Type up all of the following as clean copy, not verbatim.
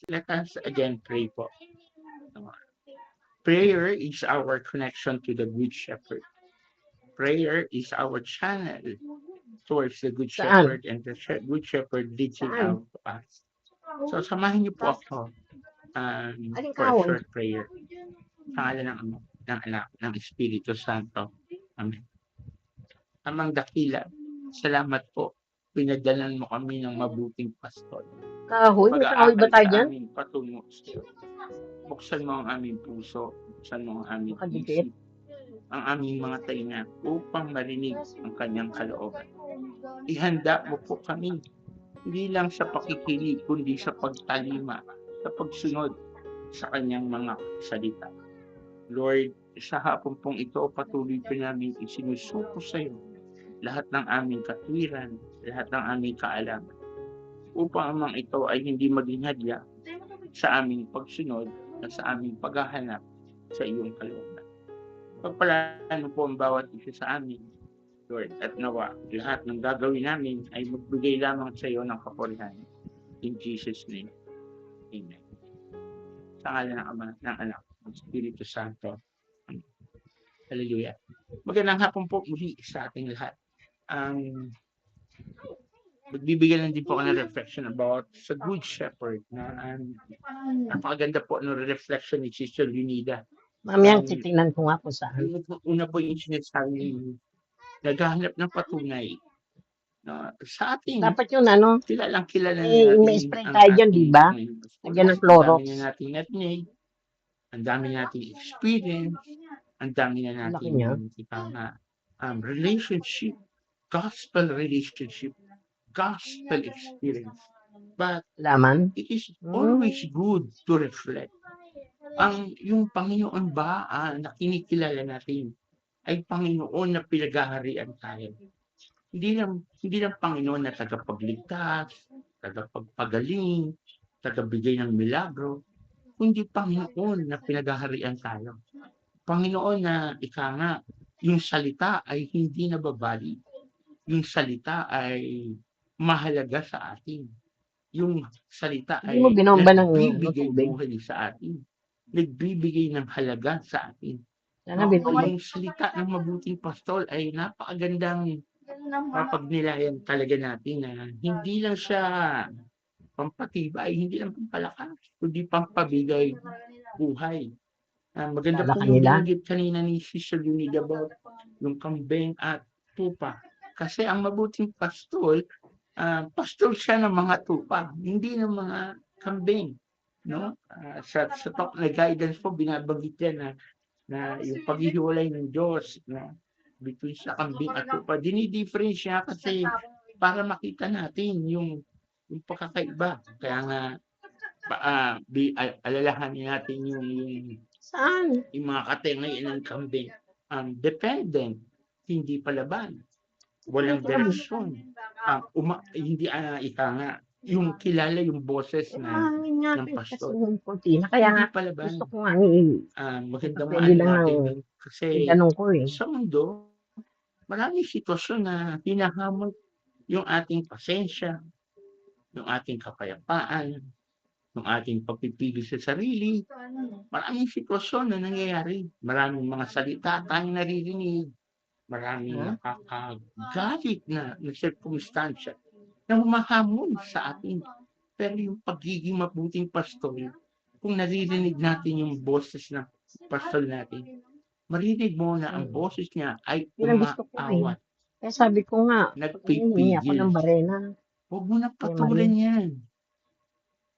Let us again pray po. Prayer is our connection to the Good Shepherd. Prayer is our channel towards the Good Saan? Shepherd, and the Good Shepherd leads it Saan? out to us. So samahan niyo po ako Aling for a kahoy? short prayer. Sa ngalan ng Ama, ng Anak, ng Espiritu Santo. Amen. Amang dakila, salamat po. Pinadalan mo kami ng mabuting pastor. Kahoy? May kahoy ba Pag-aaral tayo sa dyan? amin patungo sa iyo. Buksan mo ang aming puso, buksan mo ang aming Makadikit. isip, ang aming mga tainga upang marinig ang kanyang kalooban. Ihanda mo po kami, hindi lang sa pakikinig, kundi sa pagtalima, sa pagsunod sa kanyang mga salita. Lord, sa hapon pong ito, patuloy pa namin isinusuko sa iyo lahat ng aming katwiran, lahat ng aming kaalaman, upang amang ito ay hindi maging hadya sa aming pagsunod at sa aming paghahanap sa iyong kalooban. Pagpalaan mo po ang bawat isa sa amin, Lord, at nawa lahat ng gagawin namin ay magbigay lamang sa iyo ng kapurihan. In Jesus' name, Amen. Sa ngalan ng Ama, ng Anak, ng Espiritu Santo. Amen. Hallelujah. Magandang hapon po muli sa ating lahat. Magbibigay lang din po ako ng reflection about sa Good Shepherd na napakaganda po ng reflection ni Sister Lunida. Mamaya titingnan ko nga kung saan. Una po yung sinasabi, naghahanap ng patunay na sa ating Dapat yun, ano? kilalang kilala na May natin spray ang tayo dyan, ating di ba? Panginoon. Lagyan ng Ang dami Clorox. na nating narinig, ang dami nating experience, ang dami na Ang laki niya. nating relationship, gospel relationship, gospel experience. But Laman? it is always good to reflect. Yung Panginoon ba na kinikilala natin ay Panginoon na pinagaharian tayo. Hindi lang Panginoon na tagapagligtas, tagapagpagaling, tagabigay ng milagro, kundi Panginoon na pinagaharian tayo. Panginoon na ika nga, yung salita ay hindi nababali. Yung salita ay mahalaga sa atin. Yung salita Hindi mo ay binomba ng nagbibigay tubig? buhay sa atin. Nagbibigay ng halaga sa atin. Sana binomba. Yung salita ng mabuting pastol ay napakagandang mapagnilayan talaga natin na hindi lang siya pampatibay, hindi lang pampalakas, kundi pampabigay buhay. Maganda po Lalaki yung nila. binanggit kanina ni Sister Lunida about yung kambing at tupa. Kasi ang mabuting pastol, pastol siya ng mga tupa, hindi ng mga kambing. No? Sa talk na guidance po, binabanggit yan na yung paghihiwalay ng Diyos between sa kambing at tupa. Dinidifference siya kasi para makita natin yung pagkakaiba. Kaya nga, alalahanin natin yung Saan? yung mga katengayan ng kambing. Dependent, hindi palaban. Walang direksyon. Hindi ika nga, yung kilala yung boses Mahangin nga ng ito kasi pastor. yung kurtina. Kaya nga, Hindi palaban. gusto ko nga Magandang pwede lang natin ng yun. Kasi tanong ko eh. sa mundo, maraming sitwasyon na hinahamon yung ating pasensya, yung ating kapayapaan, yung ating pagpipigil sa sarili. Maraming sitwasyon na nangyayari. Maraming mga salita tayong naririnig. Maraming nakakagalit na sirkumstansya na humahamon sa atin. Pero yung pagiging mabuting pastol, kung naririnig natin yung boses ng pastol natin, marinig mo na ang boses niya ay Yun ang gusto ko eh. umaawat, Kaya sabi ko nga, hihingi ako nagpipigil. ng barena. Huwag mo na patulan yan.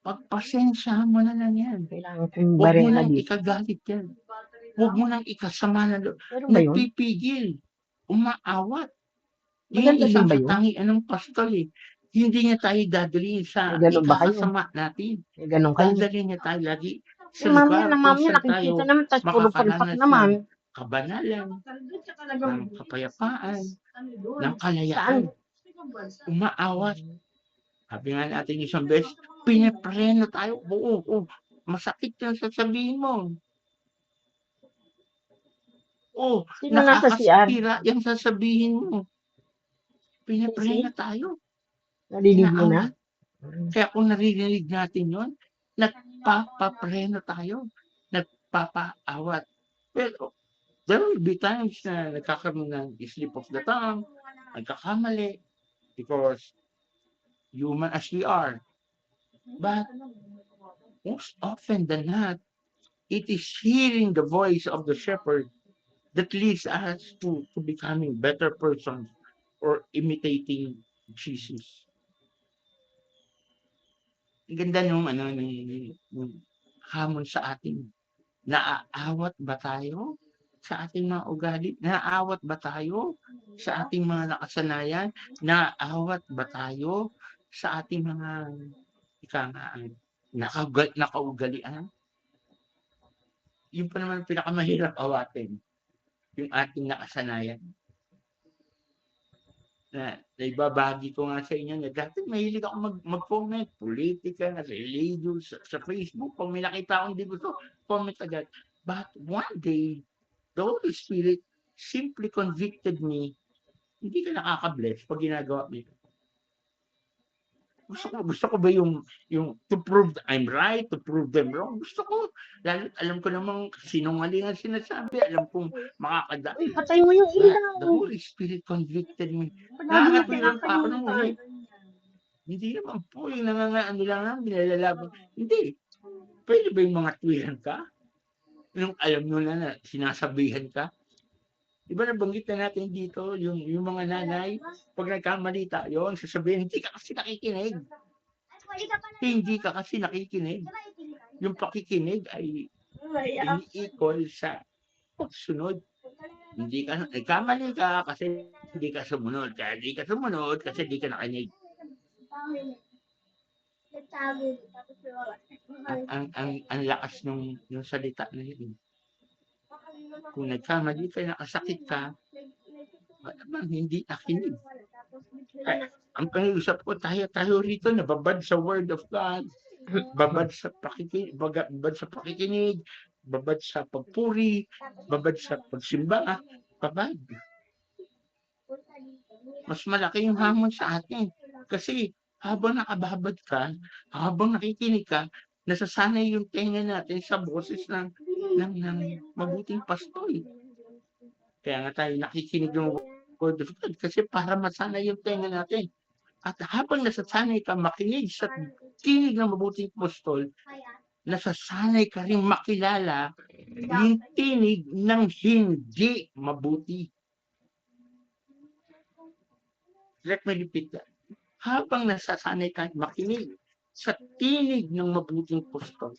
Pagpasensyahan mo na lang yan. Kailangan kong Huwag mo barena nang dito. ikagalit yan. Huwag mo nang ikasama na loob. Pero ba yun? Nagpipigil. Umaawat. Yun Maganda isang din ba yun? katangian ng pastol eh. Hindi niya tayo dadalhin sa May ganun ba kayo? ikakasama natin. May ganun kayo. Dadalhin niya tayo lagi sa Eh, mamaya lugar na kung mamaya, saan tayo nakikita naman, tas puro palpak makakaranas naman. ng kabanalan, ng kapayapaan, ng kalayaan. Saan? Umaawat. Sabi nga natin isang beses, pinapreno tayo. Oo, masakit yung sasabihin mo. Sino nasa CR? Nakakasira yung sasabihin mo. Pinapreno tayo. Naliligo na? Inaawat. Kaya kung naririnig natin yon, nagpapapreno tayo, nagpapaawat. Pero there will be times na nagkakaroon ng slip of the tongue, nagkakamali, because human as we are. But most often than not, it is hearing the voice of the shepherd that leads us to becoming better persons or imitating Jesus. Ang ganda nung ano nung hamon sa atin. Naaawat ba tayo sa ating mga ugali? Naaawat ba tayo sa ating mga nakasanayan? Naaawat ba tayo sa ating mga ika nga nakaugalian? Yun pa naman ang pinakamahirap awatin, yung ating nakasanayan. Na naibabahagi ko nga sa inyo na dati mahilig ako mag-comment, politika, religious, sa Facebook. Pag may nakita akong di gusto, comment agad. But one day, the Holy Spirit simply convicted me, hindi ka nakaka-bless pag ginagawa mo yun. Gusto ko ba yung to prove I'm right, to prove them wrong? Gusto ko. Lalo alam ko namang sinungaling ang sinasabi. Alam kong makakadaan. Uy, patay mo yung But ilaw. the Holy Spirit convicted me. Palagi mo Nakakatwiran pa ako nung pinapalimutan. hindi naman po yung nangangaano lang namin, nilalalaban. Hindi. Pwede ba yung mga twiran ka? Yung alam nyo na sinasabihan ka? Diba nabanggit na natin dito, yung mga nanay, pag nagkamali tayo, sasabihin, hindi ka kasi nakikinig. Hindi ka kasi nakikinig. Yung pakikinig ay ini-equal sa pagsunod. Hindi ka, nagkamali ka kasi hindi ka sumunod. Kaya hindi ka sumunod kasi hindi ka nakinig. Ang lakas nung salita na yun. Kung nagkamali ka, nakasakit ka, bang hindi nakinig. Ang pag-iusap ko, tayo rito, nababad sa Word of God, babad sa pakikinig, babad sa pagpuri, babad sa pagsimba, babad. Mas malaki yung hamon sa atin. Kasi habang nakababad ka, habang nakikinig ka, nasasanay yung tenga natin sa boses ng mabuting pastol. Kaya nga tayo nakikinig ng Word of God kasi para masanay yung tenga natin. At habang nasasanay ka makinig sa tinig ng mabuting pastol, nasasanay ka rin makilala yung tinig ng hindi mabuti. Let me repeat that. Habang nasasanay ka makinig sa tinig ng mabuting pastol,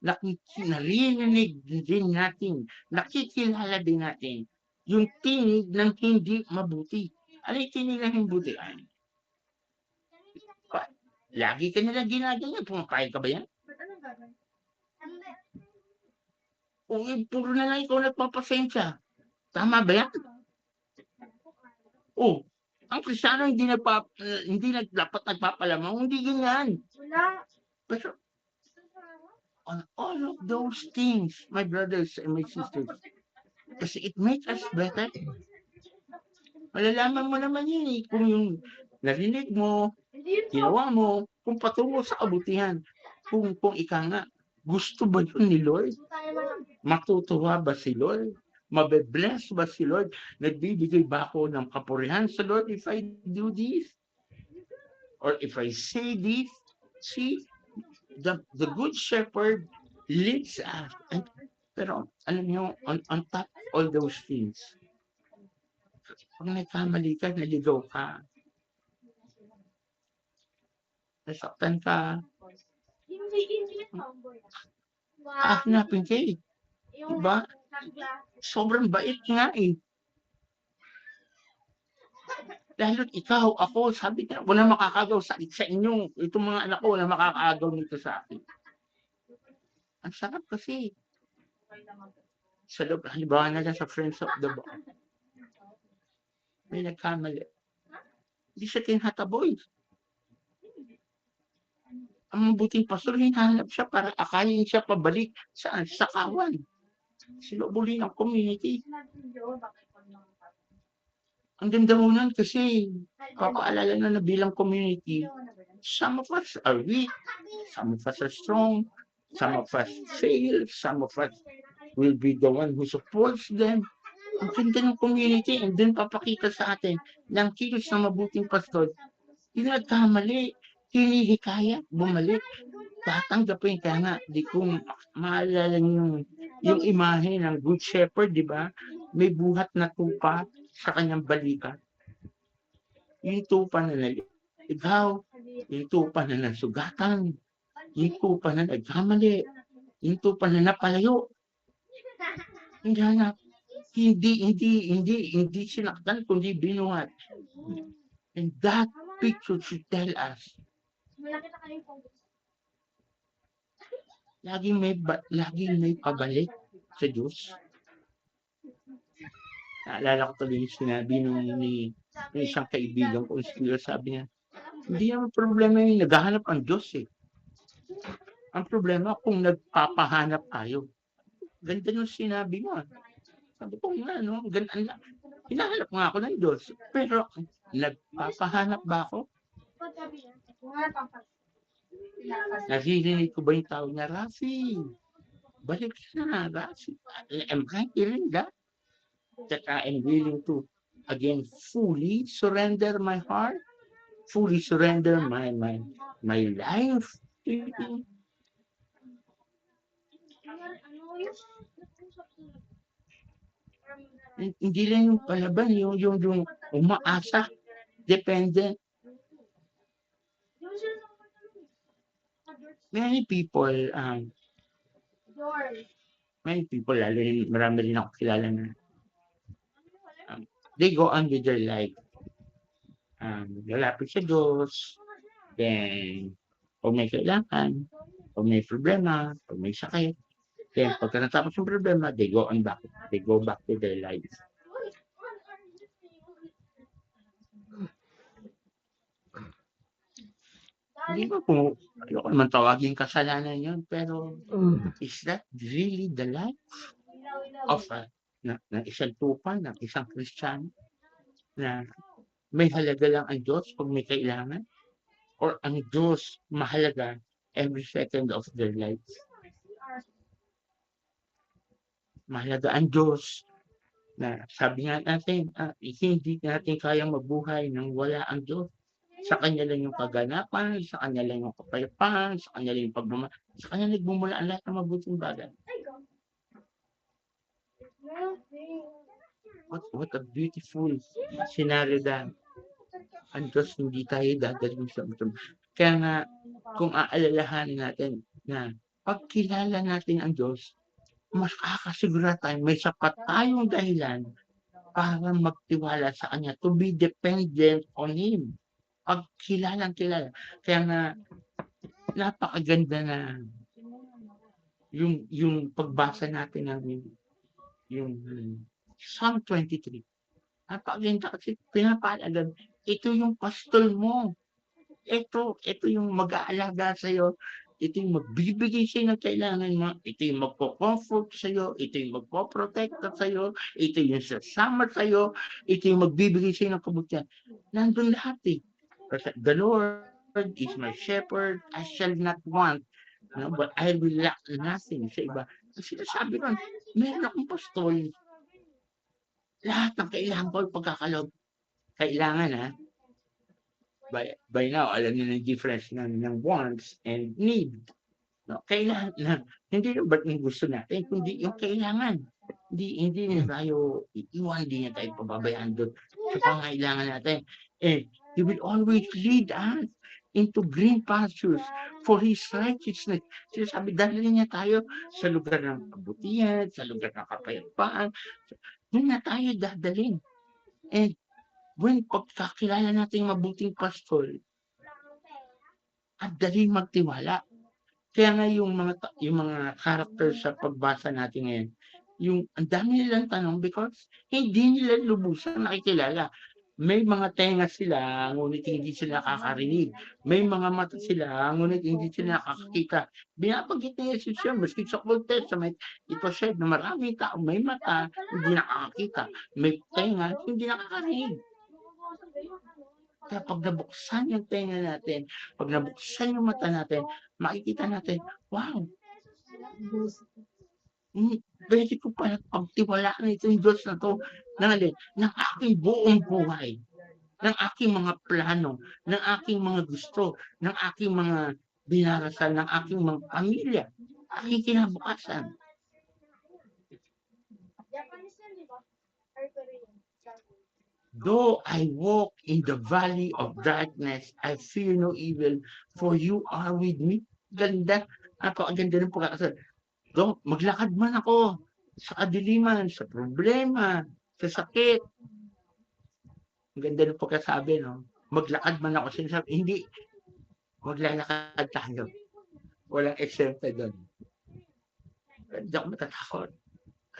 narinig din natin, nakikilala din natin yung tinig ng hindi mabuti. Ano yung tinig ng hindi mabuti? Lagi ka nilang ginaganyan. Pumapayag ka ba yan? O puro na lang ikaw nagpapasensya. Tama ba yan? O, ang Kristiyano hindi dapat nagpapalamang. Hindi ganyan. Pero on all of those things, my brothers and my sisters, kasi it makes us better. Malalaman mo naman yun eh, kung yung narinig mo, ginawa mo, kung patungo sa kabutihan. Kung ika nga, gusto ba yun ni Lord? Matutuwa ba si Lord? Mabe-bless ba si Lord? Nagbibigay ba ako ng kapurihan sa Lord if I do this? Or if I say this? See, the good shepherd leads us. Pero alam niyo, on top of all those things, pag nagkamali ka, naligaw ka, nasaktan ka, hanapin ka eh. Diba? Sobrang bait nga eh. Lalo ikaw, ako, sabi niya, wala makakagaw sa inyo. Itong mga anak ko, wala makakagaw nito sa akin. Ang sarap kasi. Sa loob, halimbawa na lang sa Friends of the Book. May nagkamali. Hindi siya tinataboy. Ang mabuting pastor, hinahanap siya para akayin siya pabalik sa kawan. Silubuli ng community. Ang ganda mo nun kasi papaalala na bilang community, some of us are weak, some of us are strong, Some of us fail, some of us will be the one who supports them. Ang ganda ng community and dun papakita sa atin na ang kilos ng mabuting pastor, hindi nagkamali, hinihikayat, bumalik, tatanggapin. Kaya nga, di ko maalala yung imahe ng Good Shepherd, di ba? May buhat na tupa sa kanyang balikat. Yung tupa na naligaw, yung tupa na nasugatan, yung tupa na nagkamali, yung tupa na napalayo. Hindi sinaktan, kundi binuhat. And that picture should tell us, laging may pabalik sa Diyos. Naalala ko tuloy yung sinabi ni isang kaibigan ko, sabi niya, hindi naman problema yung naghahanap ang Diyos eh. Ang problema kung nagpapahanap tayo. Ganda yung sinabi mo. Sabi ko nga, no? Ganda, hinahanap nga ako ng Diyos. Pero nagpapahanap ba ako? Naririnig ko ba yung tawag niya, Rafi? Balik ka na, Rafi. Am I hearing that? That I am willing to, again, fully surrender my heart, fully surrender my life to you. Hindi lang yung palaban, yung umaasa, dependent. Many people, lalo yung marami rin ako kilala na, they go on with their life. Lalapit sa Diyos, then, pag may kailangan, pag may problema, pag may sakit, then pagka natapos yung problema, they go back to their life. Hindi ba po, ayoko naman tawagin kasalanan yun, pero is that really the life of ng isang tupa, ng isang Kristiyano, na may halaga lang ang Diyos pag may kailangan? Or ang Diyos mahalaga every second of their lives? Mahalaga ang Diyos na sabi nga natin, hindi natin kayang mabuhay nang wala ang Diyos. Sa Kanya lang yung kaganapan, sa Kanya lang yung kapayapaan, sa Kanya lang yung pagmamahal, sa Kanya nagmumula ang lahat ng mabuting bagay. What a beautiful scenario that ang Diyos hindi tayo dadaling sa mundo. Kaya nga, kung aalalahanin natin na pagkilala natin ang Diyos, mas kakasigura tayo, may sapat tayong dahilan para magtiwala sa Kanya, to be dependent on Him. Pagkilalang kilala. Kaya nga, napakaganda na yung pagbasa natin ng yung Psalm 23. Napakaganda kasi pinapalagan, ito yung pastol mo. Ito yung mag-aalaga sa'yo. Ito yung magbibigay sa'yo ng kailangan mo. Ito yung magpo-comfort sa'yo. Ito yung magpo-protect sa'yo. Ito yung sasama sa'yo. Ito yung magbibigay sa'yo ng kabutihan. Nandun lahat eh. The Lord is my shepherd. I shall not want. No, but I will lack nothing. Sa iba. Ang sinasabi ron, meron akong pastol. Lahat ng kailangan ko pagkakalog. Kailangan ha. By now, alam niyo yung difference ng wants and need. No? Kailangan na, hindi yung ba't yung gusto natin, kundi yung kailangan. Hindi na tayo iiwan, hindi na tayo pababayaan doon sa pangailangan natin. And He will always lead us into green pastures for His righteousness. Sinasabi, dalhin niya tayo sa lugar ng kabutihan, sa lugar ng kapayapaan. Doon na tayo dadalhin. And when pagkakilala natin mabuting pastor, at daling magtiwala. Kaya nga yung mga characters sa pagbasa natin ngayon, yung ang dami nilang tanong because hindi nila lubusan nakikilala. May mga tenga sila, ngunit hindi sila nakakarinig. May mga mata sila, ngunit hindi sila nakakakita. Binabanggit ni Jesus yan, maski sa Old Testament, ito said na maraming tao may mata, hindi nakakakita. May tenga, hindi nakakarinig. Kaya pag nabuksan yung tenga natin, pag nabuksan yung mata natin, makikita natin, wow, Pwede ko pala pagtiwalaan itong Diyos na 'to ng aking buong buhay, ng aking mga plano, ng aking mga gusto, ng aking mga dinarasal, ng aking mga pamilya, aking kinabukasan. Though I walk in the valley of darkness, I fear no evil, for you are with me. Ganda. Ang ganda ng pagkakasal. Though maglakad man ako sa kadiliman, sa problema, sa sakit. Ang ganda ng pagkasabi, no? Maglakad man ako, sinasabi, hindi, maglalakad tayo. Walang exempted doon. Hindi ako matatakot.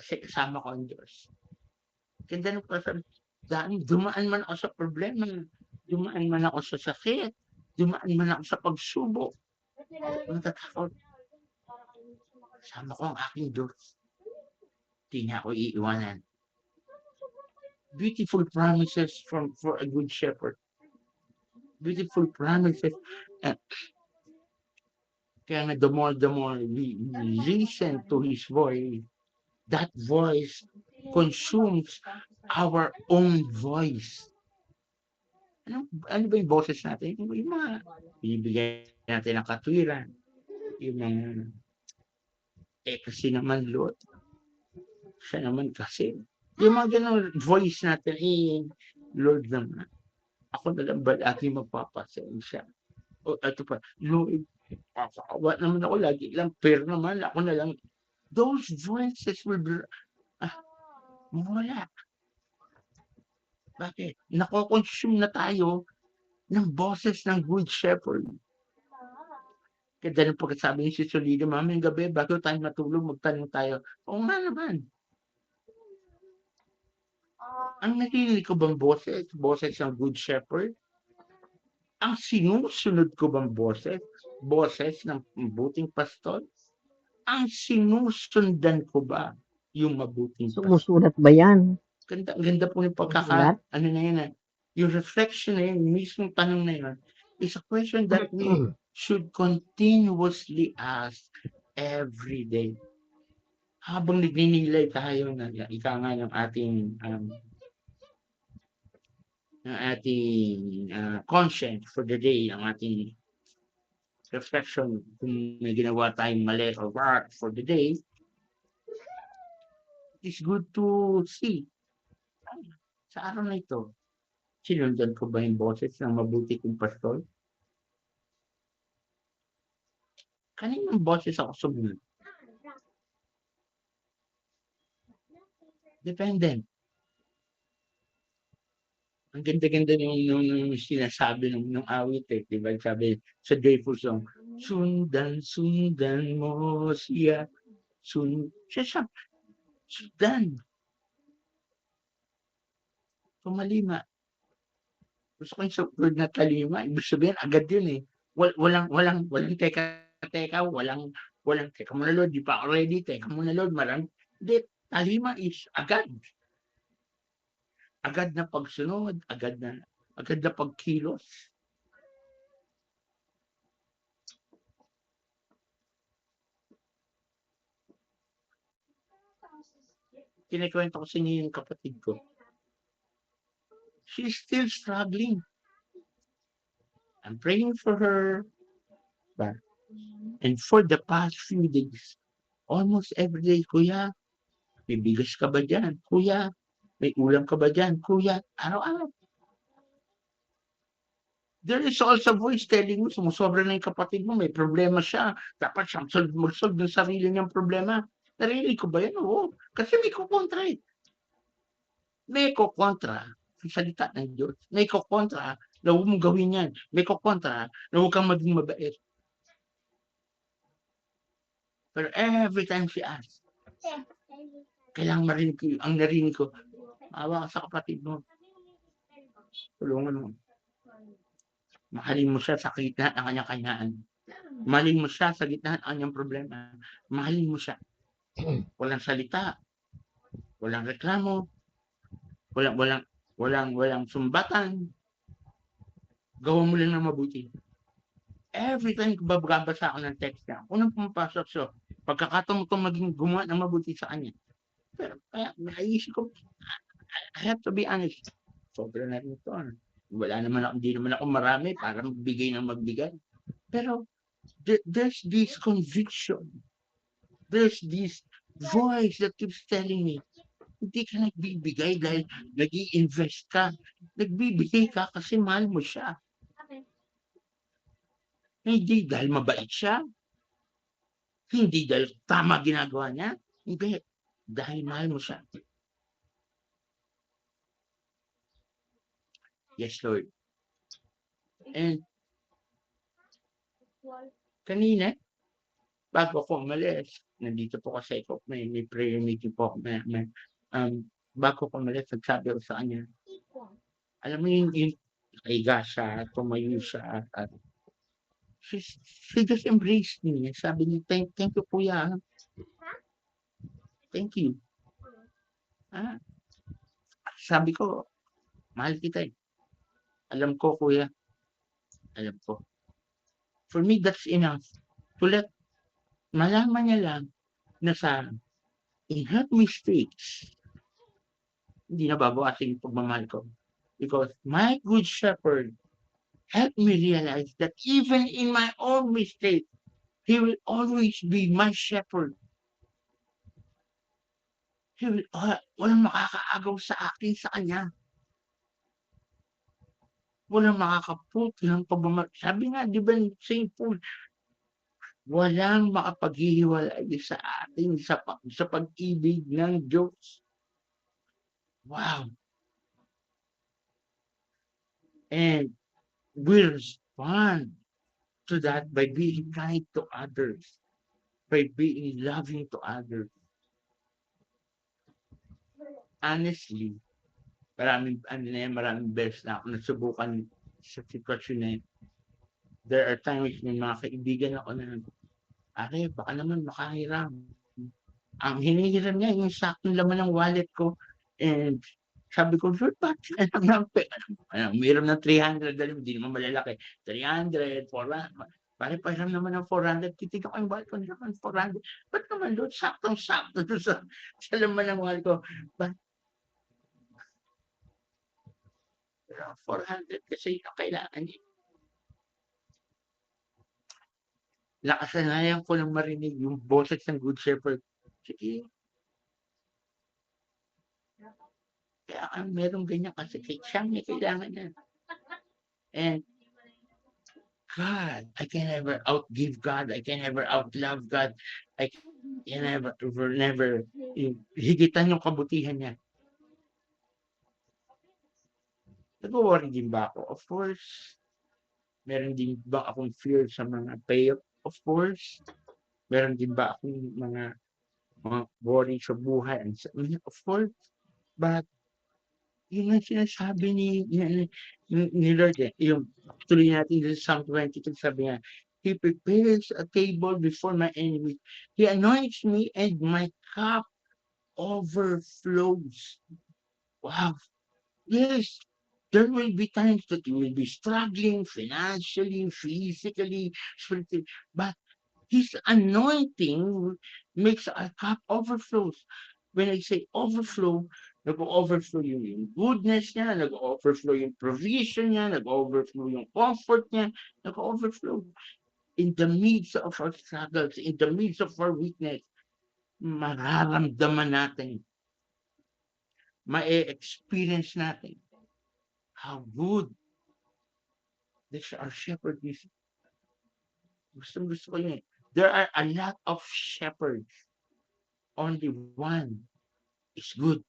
Kasi kasama ko ang Diyos. Ganda ng pagkasabi. Dahil dumaan man ako sa problema, dumaan man ako sa sakit, dumaan man ako sa pagsubok, natatakot. Kasama ko ang aking Diyos. Hindi niya ako iiwanan. Beautiful promises for a good shepherd. Beautiful promises. Kaya nga the more we listen to His voice, that voice consumes our own voice. Ano ba yung boses natin? Yung mga binibigyan natin ng katwiran. Yung mga, kasi naman Lord. Siya naman kasi. Yung mga ganun voice natin, Lord naman. Ako na lang ba aking magpapasensya? O ito pa, Lord, kakaawa naman ako, lagi lang, pero naman, ako na lang. Those voices will be, mawala. Bakit? Nako-consume na tayo ng boses ng Good Shepherd. Kaya dahil pagkasabi ni si Solido, mamayang gabi, bago tayo matulog, magtanong tayo. Oo nga naman. Ang narinig ko bang boses? Boses ng Good Shepherd? Ang sinusunod ko bang boses? Boses ng mabuting pastor? Ang sinusundan ko ba yung mabuting pastor? Sumusulat ba yan? Ganda po yung ano na yun, yung reflection na yun, mismong tanong na yun, is a question that we should continuously ask every day. Habang nagninilay tayo na ika nga ng ating conscience for the day, ang ating reflection kung may ginawa tayong mali or what for the day, it's good to see. Sa araw na ito, sinundan ko ba yung boses ng mabuti kong pastor? Kaninong boses ako sumunod? Dependent. Ang ganda-ganda nung sinasabi ng awit di ba? Sabi sa Joyful Song, sundan mo siya. Siya, sundan. Tumalima. Gusto ko yung word na talima, ibig sabihin agad yun eh. Walang teka, walang teka muna Lord, di pa ako ready, teka muna Lord, hindi, talima is agad. Agad na pagsunod, agad na pagkilos. Kinikwento ko sa inyo yung kapatid ko. She's still struggling. I'm praying for her. And for the past few days, almost every day, Kuya, may bigas ka ba dyan? Kuya, may ulam ka ba dyan? Kuya, araw-araw. There is also a voice telling mo, sumusobra na yung kapatid mo, may problema siya. Dapat siyang mag-solve ng sarili niyang problema. Narinig ko ba yan? Oo. Kasi may kukontra eh. May kukontra sa salita ng Diyos. May kukontra na huwag mong gawin yan. May kukontra na huwag kang maging mabait. Pero every time she asks, kailangan marinig ko, ang narinig ko, maawa ka sa kapatid mo. Tulungan mo. Mahalin mo siya sa gitna ng kanyang kanyaan. Mahalin mo siya sa gitna ng kanyang problema. Mahalin mo siya. Walang salita. Walang reklamo. Walang sumbatan. Gawa mo lang ng mabuti. Every time babasa ako ng text niya, unang pumapasok siya, pagkakataon mo maging gumawa ng mabuti sa kanya. Pero kaya naisip ko, I have to be honest, sobra na rin ito. Wala naman ako, hindi naman ako marami para magbigay ng magbigay. Pero there's this conviction, there's this voice that keeps telling me, hindi ka nagbibigay dahil nag-i-invest ka. Nagbibigay ka kasi mahal mo siya. Hindi dahil mabait siya. Hindi dahil tama ginagawa niya. Hindi. Dahil mahal mo siya. Yes, Lord. And kanina, bago ako umalis, nandito po kasi ako, may prayer meeting po ako. Bago ako umalis, nagsabi ako sa kanya, alam mo yung nakahiga siya, tumayo siya, at she just embraced me. Sabi niya, thank you, kuya. Thank you. Sabi ko, mahal kita eh. Alam ko, kuya. Alam ko. For me, that's enough. To let, malaman niya lang na in her mistakes, hindi na babawasin yung pagmamahal ko. Because my good shepherd helped me realize that even in my own mistake, he will always be my shepherd. He will, walang makakaagaw sa akin sa kanya. Walang makakaputi ng pagmamahal. Sabi nga, di ba, St. Paul, walang makapaghihiwalay sa atin sa pag-ibig ng Diyos. Wow. And we respond to that by being kind to others, by being loving to others. Honestly, maraming beses na ako nasubukan sa sitwasyon na yun. There are times may mga kaibigan ako na, baka naman makahiram. Ang hinihiram niya, yung saktong laman ng wallet ko. And sabi ko, Lord, bakit umiram ng 300, hindi naman malalaki. 300, 400, pare pahiram naman ng 400, titignan ko yung wallet ko naman 400. Ba't naman, Lord, saktong-sakto doon sa laman ng wallet ko. But 400 kasi yung kailangan niya. Nakasanayan ko lang marinig yung boses ng Good Shepherd. Sige. Kaya meron ganyan kasi siya may kailangan niya. And God, I can never outgive God. I can never outlove God. I can never higitan yung kabutihan niya. Nag-worry din ba ako? Of course. Meron din ba akong fear sa mga payoff? Of course. Meron din ba akong mga worry sa buhay? Of course. But yun ang sinasabi ni Lord eh. Yung tuloy natin sa Psalm 22, sabi niya, He prepares a table before my enemies. He anoints me and my cup overflows. Wow. Yes, there will be times that you will be struggling financially, physically, spiritually, but His anointing makes our cup overflows. When I say overflow, nag-overflow yung goodness niya, nag-overflow yung provision niya, nag-overflow yung comfort niya, nag-overflow. In the midst of our struggles, in the midst of our weakness, mararamdaman natin, ma-experience natin how good this our shepherd is. Gusto ko yun. There are a lot of shepherds. Only one is good.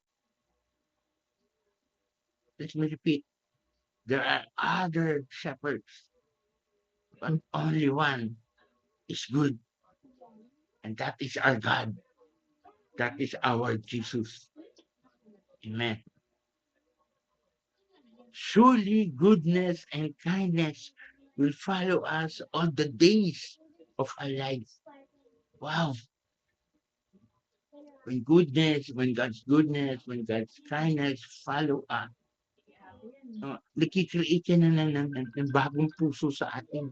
Let me repeat. There are other shepherds, but only one is good. And that is our God. That is our Jesus. Amen. Surely goodness and kindness will follow us all the days of our life. Wow. When God's goodness, when God's kindness follow us, nakikreate na ng bagong puso sa atin.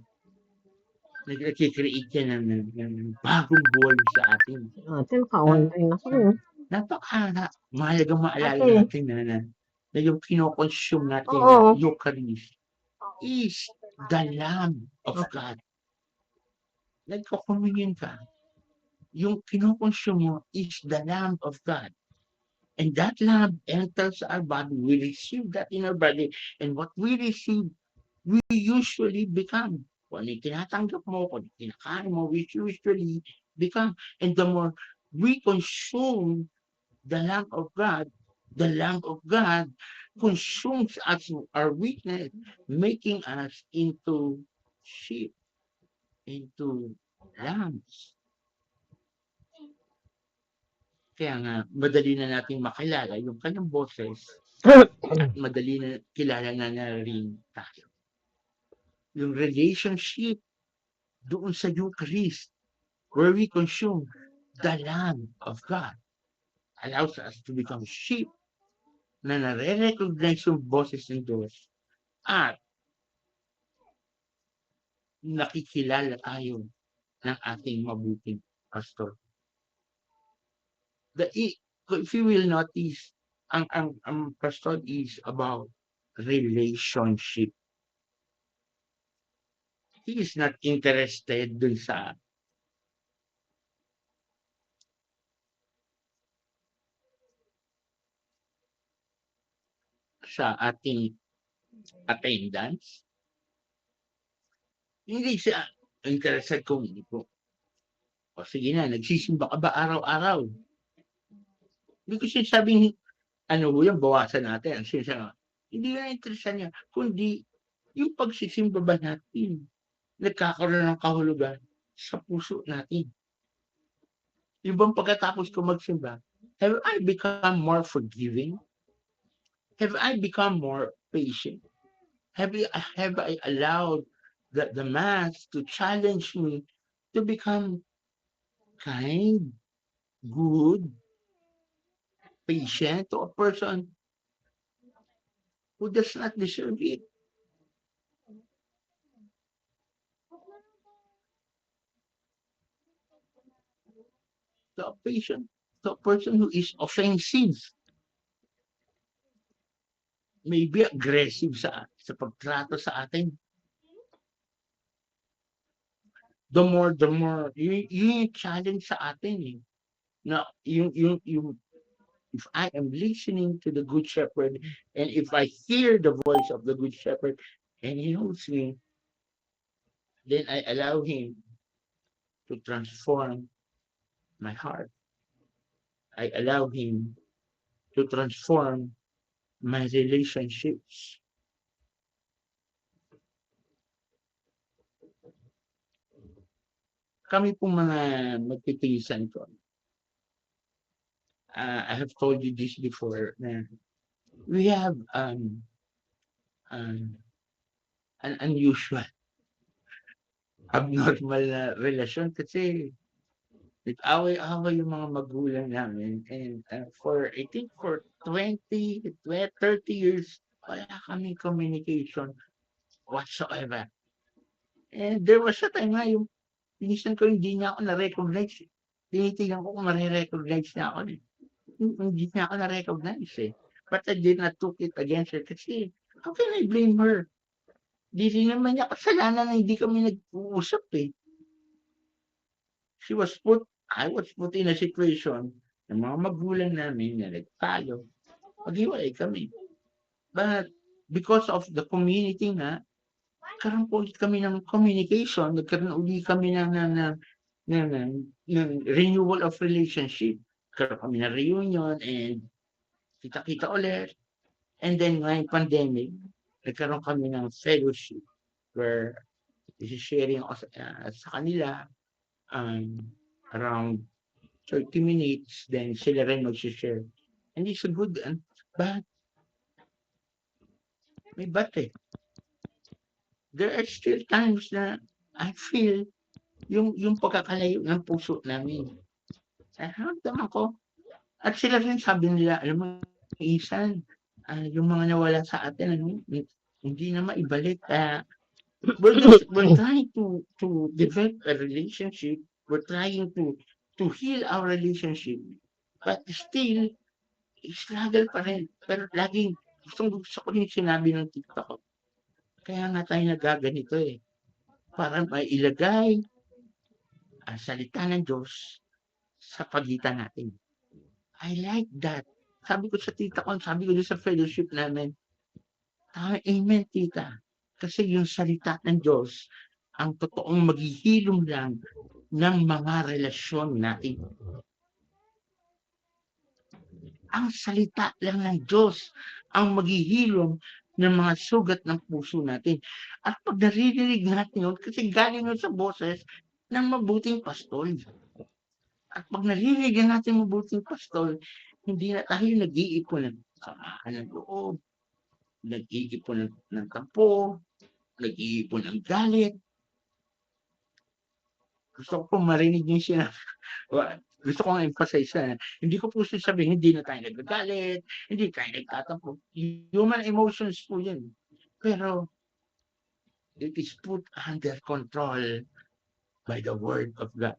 nagki-create yan ng bagong buhay sa atin. Natin, ka-online ako eh. Mahalagang maalala Ate, natin na yung kino-consume natin na oo. Eucharist is the Lamb of God. Nagko-communion ka, yung kino-consume mo is the Lamb of God. And that lamb enters our body. We receive that in our body. And what we receive, we usually become. Kung ano yung tinatanggap mo, kung ano yung kinakain mo, we usually become. And the more we consume the Lamb of God, the Lamb of God consumes us, our weakness, making us into sheep, into lambs. Kaya nga, madali na nating makilala yung kanyang boses at madali na kilala na rin tayo. Yung relationship doon sa Eucharist, where we consume the Lamb of God, allows us to become sheep na nare-recognize yung boses ng Diyos at nakikilala tayo ng ating mabuting pastor. If you will notice, ang pastor is about relationship. He is not interested dun sa ating attendance. Hindi siya interested kung o sige na, nagsisimba ka ba araw-araw? Hindi ko sinasabing ano ho yan, bawasan natin. Ang sinasabi, hindi na interesan niya, kundi yung pagsisimba ba natin, nagkakaroon ng kahulugan sa puso natin. Yung bang pagkatapos ko magsimba, have I become more forgiving? Have I become more patient? Have I allowed the Mass to challenge me to become kind, good, patient to a person who does not deserve it? To a patient, to a person who is offensive, maybe aggressive sa pagtrato sa atin. The more, yung challenge sa atin eh. Na yung if I am listening to the Good Shepherd and if I hear the voice of the Good Shepherd and he knows me, then I allow him to transform my heart. I allow him to transform my relationships. Kami pong mga magtitiisan ko. I have told you this before na we have an unusual, abnormal na relasyon kasi nag-away-away yung mga magulang namin and for I think for 30 years wala kaming communication whatsoever. And there was a time nga yung minsan ko hindi niya ako na-recognize. Tinitingnan ko kung mare-recognize niya ako. Hindi niya ako na-recognize eh. But I did not took it against her kasi how can I blame her? Di rin naman niya kasalanan na hindi kami nag-uusap eh. I was put in a situation ng mga magulang namin na nagtalo. Maghiwalay kami. But because of the community nga, nagkaroon po ulit kami ng communication, nagkaroon ulit kami ng renewal of relationship. Nagkaroon kami ng reunion and kita-kita ulit. And then ngayong pandemic, nagkaroon kami ng fellowship where sharing ako sa kanila around 30 minutes, then sila rin mag-share. And it's a good, but may but eh. There are still times na I feel yung pagkakalayo ng puso namin. Naramdaman ko. At sila rin sabi nila, alam mo, Isan, yung mga nawala sa atin, hindi na maibalik. we're trying to develop a relationship. We're trying to heal our relationship. But still, struggle pa rin. Pero laging gusto ko yung sinabi ng TikTok ko. Kaya nga tayo nagaganito eh. Para mailagay ang salita ng Diyos sa pagitan natin. I like that. Sabi ko sa tita ko, sabi ko sa fellowship namin, amen tita. Kasi yung salita ng Diyos, ang totoong maghihilom lang ng mga relasyon natin. Ang salita lang ng Diyos ang maghihilom ng mga sugat ng puso natin. At pag naririnig natin yun, kasi galing yun sa boses ng mabuting pastol. At pag naririnig natin mabuting pastol, hindi na tayo nag-iipon ng samaan ng loob, nag-iipon ng tampo, nag-iipon ng galit. Gusto ko po marinig yung sinabi. Gusto kong emphasize na hindi ko po sasabihin hindi na tayo nagagalit, hindi tayo nagtatampo. Human emotions po yan. Pero it is put under control by the word of God.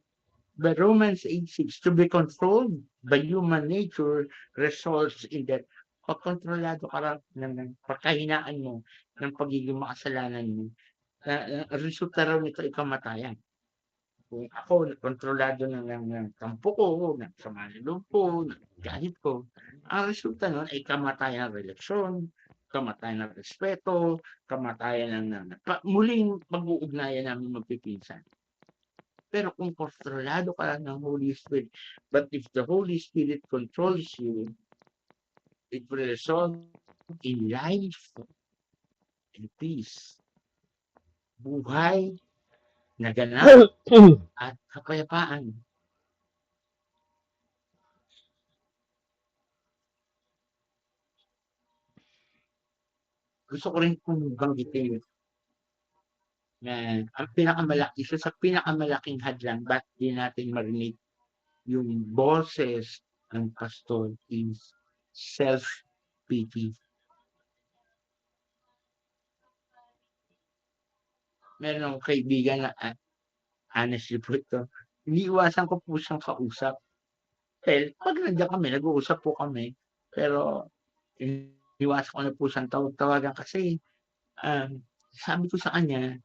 But Romans 8:6, to be controlled by human nature results in that pag kontrolado ka ng pagkahinaan mo, ng pagiging makasalanan mo, resulta raw nito ay kamatayan. Kung ako kontrolado ng tampo ko, ng sama ng loob ko, ng galit ko, ang resulta nun ay kamatayan ng relasyon, kamatayan ng respeto, kamatayan muling pag-uugnayan namin magpipinsan. Pero kung kontrolado ka ng Holy Spirit, but if the Holy Spirit controls you, it will result in life and peace. Buhay na ganap at kapayapaan. Gusto ko rin kung banggitin na isa sa pinakamalaking hadlang ba't di natin marinig yung boses ng pastor is self-pity. Meron akong kaibigan na honestly po ito, iniiwasan ko po siyang kausap. Well, pag nandiyan kami, nag-uusap po kami, pero iniiwasan ko na po siyang tawagan kasi sabi ko sa kanya,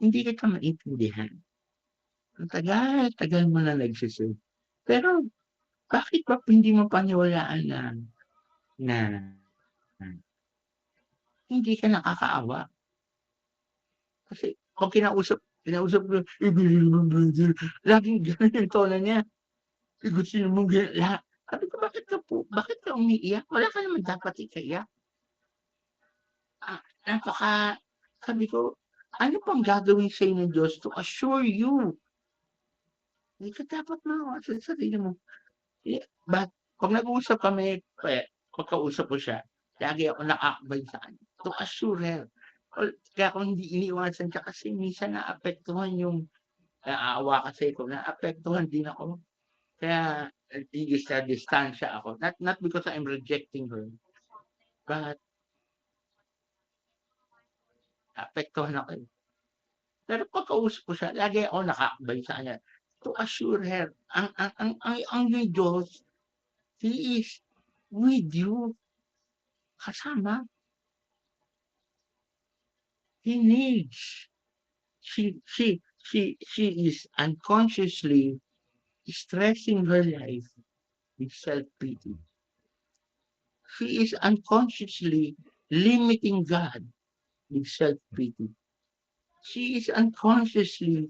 hindi kita maintindihan. Ang tagal mo na nagsiserve. Pero bakit ba hindi mo paniwalaan na hindi ka nakakaawa? Kasi pag kinausap ko, laging ganun yung tono niya. Gusto mong ganyan. Sabi ko, bakit ka umiiyak? Wala ka naman dapat ikaiyak. Sabi ko, ano pang gagawin sa'yo ng Diyos to assure you? Hindi ka dapat maawa sa sarili mo. But pag nag-uusap kami, pagkausap ko siya, lagi ako nakakabay sa kanya to assure her. Kaya kung hindi iniwasan siya kasi minsan naapektuhan yung naawa kasi ko, naapektuhan din ako. Kaya sa distansya ako. Not because I'm rejecting her, but naapektuhan ako. Pero pagkausap ko siya, lagi ako nakakabay sa kanya to assure her, ang Diyos, He is with you. Kasama. He needs. She is unconsciously stressing her life with self-pity. She is unconsciously limiting God with self-pity. She is unconsciously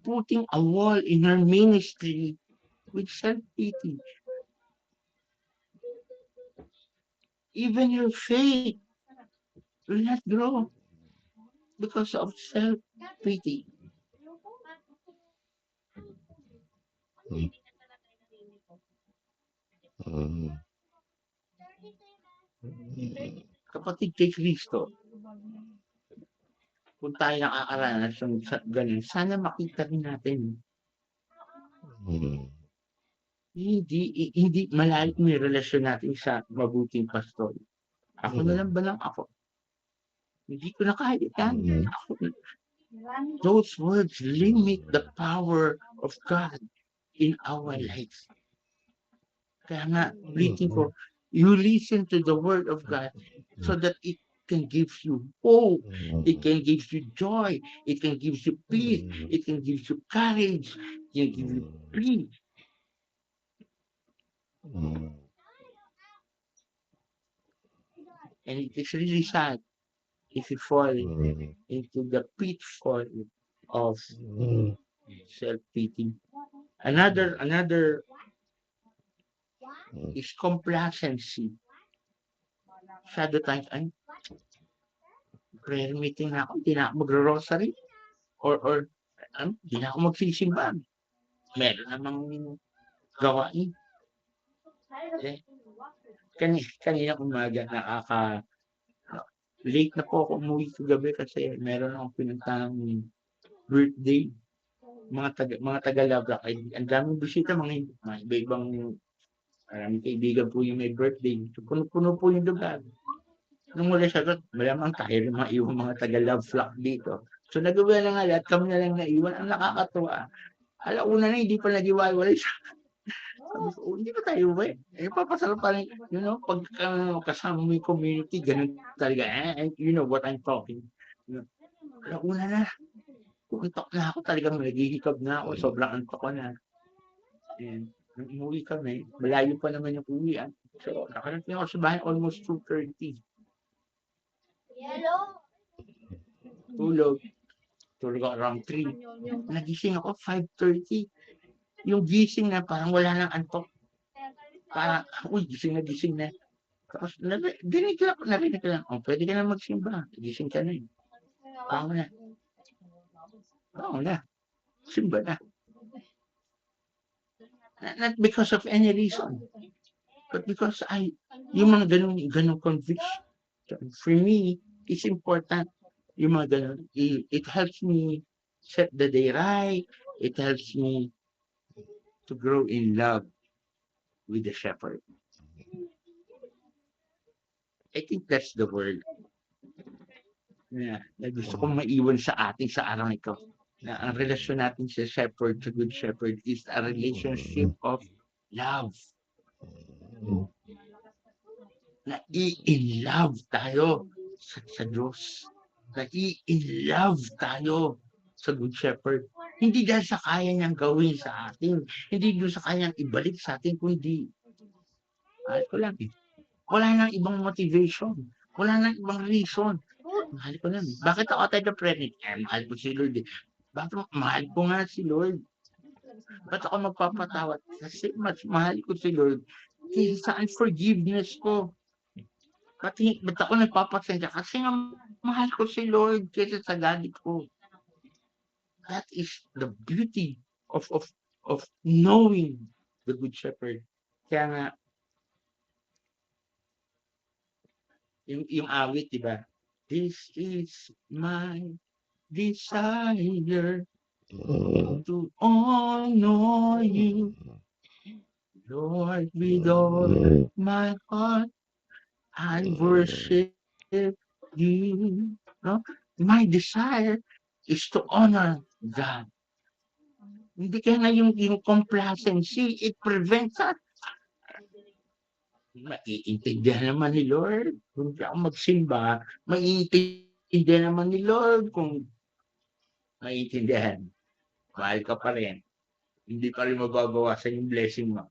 putting a wall in her ministry with self-pity. Even your faith will not grow because of self-pity. Kapatid kay Kristo, kung tayo nakakaranas ng ganun, sana makita rin natin. Hindi malalim yung relasyon natin sa mabuting pastor. Ako na lang ba lang ako? Hindi ko na kaya yan. Those words limit the power of God in our lives. Kaya nga, ulitin ko, you listen to the word of God so that it can give you hope, it can give you joy, it can give you peace, it can give you courage, it can give you peace. And it is really sad if you fall into the pitfall of self-pity. Another is complacency. Shadow times, ay, prayer meeting na ako, hindi na ako magro-rosary. Or hindi na ako magsisimba. Meron namang gawain. Eh, kanina umaga, late na po ako umuwi kagabi kasi meron akong pinuntahang birthday. Mga taga-Labra. Ang daming bisita, mga iba-ibang maraming kaibigan po yung may birthday. So, puno-puno po yung lugar. Nung mula sagot, malamang tayo rin maiwan mga taga-Love Flock dito. So nagawa na nga lahat, kami na lang naiwan. Ang nakakatuwa. Alauna na, hindi pa nag-iwalay siya. Sabi ko, hindi pa tayo uwi. Papasarap pa rin, pag kasama mo yung community, ganun talaga. You know what I'm talking. Alauna na. Antok na ako, talagang naghihikab na ako. Sobrang antok ko na. And nung umuwi kami, malayo pa naman yung uwian. So, nakarating ako sa bahay almost 2:30. Tulog ako around 3. Nagising ako 5:30. Yung gising na parang wala nang antok. Parang, gising na. Tapos, narinig ko lang, pwede ka na magsimba. Gising ka na. Bango na. Simba na. Not because of any reason, but because yung mga ganun conviction. For me, it's important. Yung mga ganun, it helps me set the day right. It helps me to grow in love with the shepherd. I think that's the word na gusto kong maiwan sa atin sa araw na ito. Na ang relasyon natin sa shepherd, sa good shepherd, is a relationship of love. Na in love tayo sa Diyos. Na in love tayo sa good shepherd. Hindi dahil sa kaya niyang gawin sa atin, hindi doon sa kaya niyang ibalik sa atin, kundi mahal ko lang. Wala nang ibang motivation. Wala nang ibang reason. Mahal ko lang. Bakit ako tayo prayer? Mahal ko si Lord. Bakit mahal ko nga si Lord? Ba't ako magpapatawad? Kasi mas mahal ko si Lord kaysa sa unforgiveness ko. Ba't ako nagpapasensya? Kasi nga mahal ko si Lord kaysa sa galit ko. That is the beauty of knowing the Good Shepherd. Kaya nga, yung awit, diba? This is my desire to honor you, Lord, with all my heart. I worship you. No? My desire is to honor God. Hindi kaya nga yung complacency, it prevents us. Maiintindihan naman ni Lord kung di ako magsimba, maiintindihan naman ni Lord kung maiintindihan. Mahal ka pa rin. Hindi pa rin mababawasan yung blessing mo.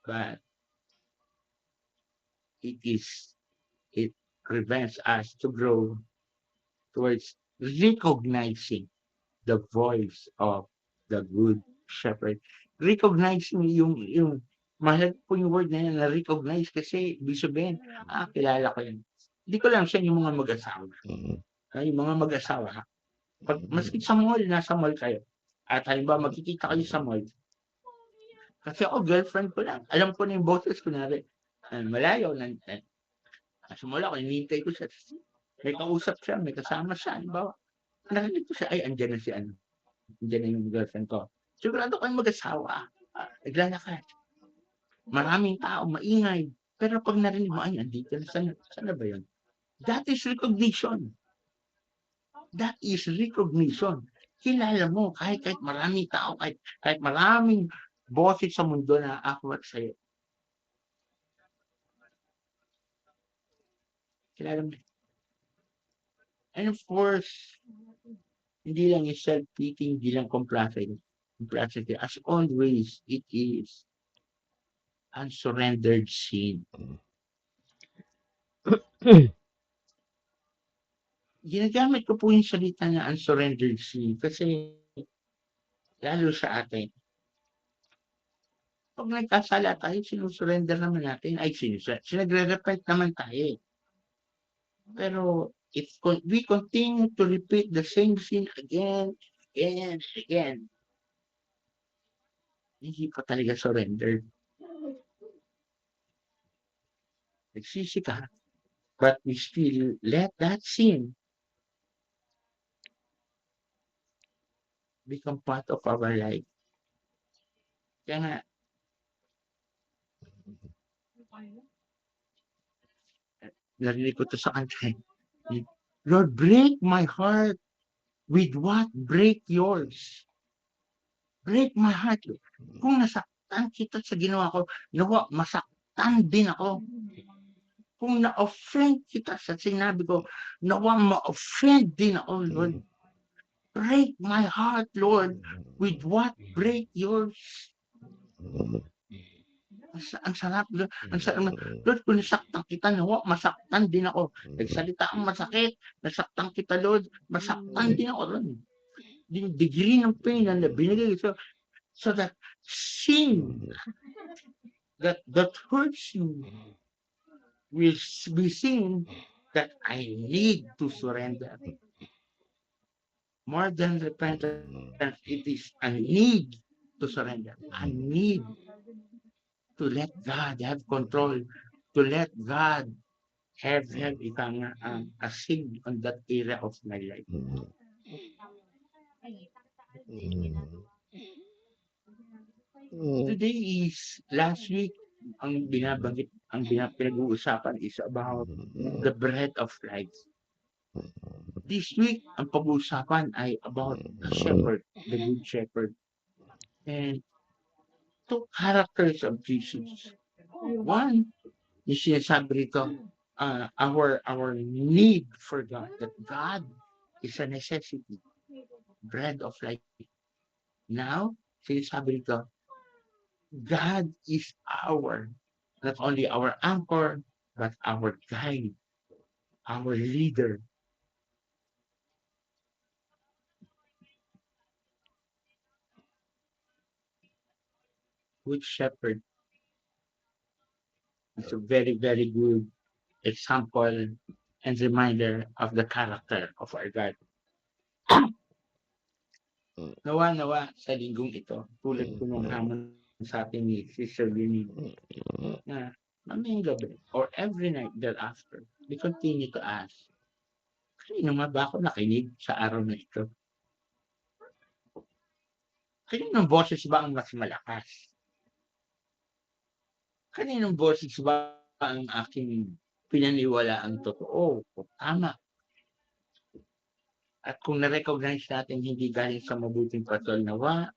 But it prevents us to grow towards recognizing the voice of the good shepherd. Recognizing yung mahal po yung word na yan, na-recognize kasi ibig sabihin, kilala ko yan. Hindi ko lang siya yung mga mag-asawa. Yung mga mag-asawa, pag maski sa mall, nasa mall kayo, at halimbawa magkikita kayo sa mall, kasi ako, girlfriend ko lang, alam ko na yung boses ko na rin, malayo, nasa mall ako, hinihintay ko siya, may kausap siya, may kasama siya, halimbawa, narinig ko siya, andyan na si andyan na yung girlfriend ko. Sigurado kayong mag-asawa, naglalakad. Maraming tao, maingay. Pero pag narinig mo, andito na, sana ba yun? That is recognition. That is recognition. Kilala mo kahit maraming tao, kahit maraming boses sa mundo na aakwat sa'yo. Kilala mo. And of course, hindi lang yung self-pity, hindi lang complacent. As always, it is unsurrendered sin. Ginagamit ko po yung salita na unsurrendered sin kasi lalo sa atin. Pag nagkasala tayo, sinusurrender naman natin. Ay, sinagre-repent naman tayo. Pero if we continue to repeat the same sin again, again, hindi pa talaga surrendered. Nagsisi ka, but we still let that sin become part of our life. Kaya nga, narinig ko to sa kanta. Lord, break my heart with what break yours. Break my heart. Kung nasaktan kita sa ginawa ko, nawa, masaktan din ako. Kung na-offend kita sa sinabi ko, nawa, ma-offend din ako, Lord. Break my heart, Lord, with what break yours. Ang sarap, Lord. Ang sarap. Lord, kung nasaktan kita, nawa, masaktan din ako. Nagsalita ang masakit, nasaktan kita, Lord, masaktan din ako, Lord. Yung degree ng pain na binigay so that sin that hurts you will be seen that I need to surrender. More than repentance, it is a need to surrender. I need to let God have control, to let God have a sin on that area of my life. Today is last week, ang pinag-uusapan is about the bread of life. This week, ang pag-uusapan ay about the shepherd, the good shepherd. And two characters of Jesus. One, yung sinasabi rito, our need for God, that God is a necessity, bread of life. Now, sinasabi rito, God is not only our anchor, but our guide, our leader. Good shepherd is a very, very good example and reminder of the character of our God. Nawa sa linggong ito, tulad po ng hamon sa atin ni Sister Winnie, na mamayang gabi or every night thereafter, we continue to ask, kanino nga ba ako nakinig sa araw na ito? Kaninong boses ba ang mas malakas? Kaninong boses ba ang aking pinaniwalaang totoo o tama? At kung na-recognize natin hindi galing sa mabuting pasol nawa,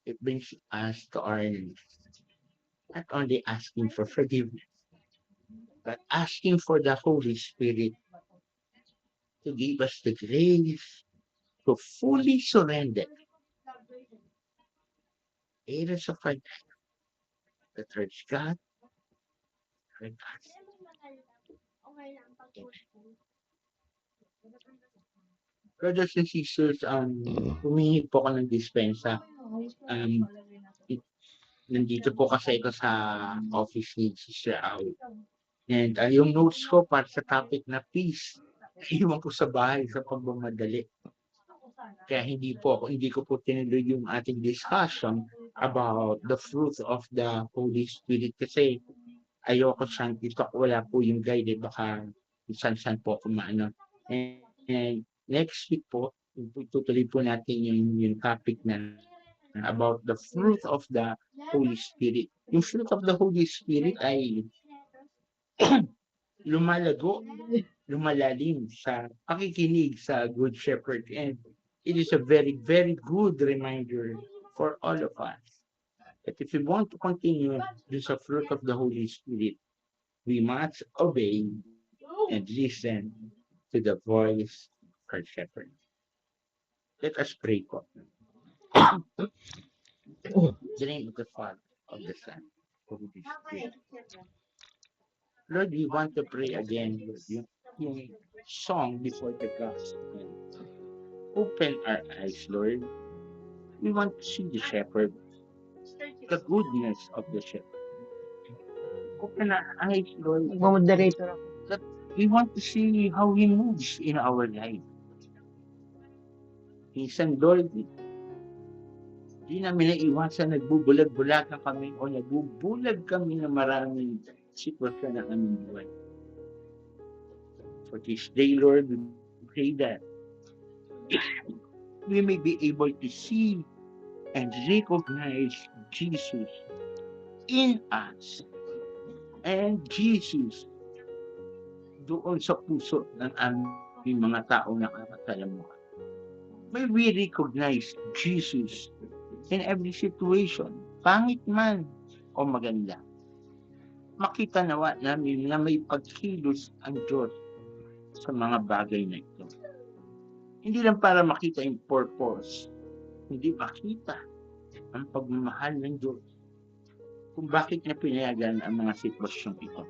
it brings us to our knees. Not only asking for forgiveness, but asking for the Holy Spirit to give us the grace to fully surrender areas of our life that hurts God, hurt us. Brothers and sisters, humingi po ako ng dispensa. Nandito po kasi ito sa office ni Sister Au. And yung notes ko para sa topic na peace, iwan ko sa bahay sa pagmamadali. Kaya hindi ko po tinuloy yung ating discussion about the fruit of the Holy Spirit kasi ayoko siyang ito, wala po yung guide, baka san po ako maano. And next week po, tutuloy po natin yung topic na about the fruit of the Holy Spirit. Yung fruit of the Holy Spirit ay lumalalim sa pakikinig sa Good Shepherd. And it is a very, very good reminder for all of us that if we want to continue this fruit of the Holy Spirit, we must obey and listen to the voice of our shepherd. Let us pray po. The name of the Father, of the Son, of the Holy Spirit. Lord, we want to pray again, Lord, yung song before the gospel. Open our eyes, Lord. We want to see the shepherd, the goodness of the shepherd. Open our eyes, Lord. Magmamoderator ako. That we want to see how He moves in our life. Minsan, Lord, di namin naiwasan, nagbubulag-bulagan kami o nagbubulag kami ng maraming sitwasyon ng aming buhay. For this day, Lord, we pray that we may be able to see and recognize Jesus in us and Jesus doon sa puso ng aming mga taong nakakasalamuha. May we recognize Jesus in every situation, pangit man o maganda. Makita nawa namin na may pagkilos ang Diyos sa mga bagay na ito. Hindi lang para makita yung purpose, hindi makita ang pagmamahal ng Diyos kung bakit niya pinayagan ang mga sitwasyong ito.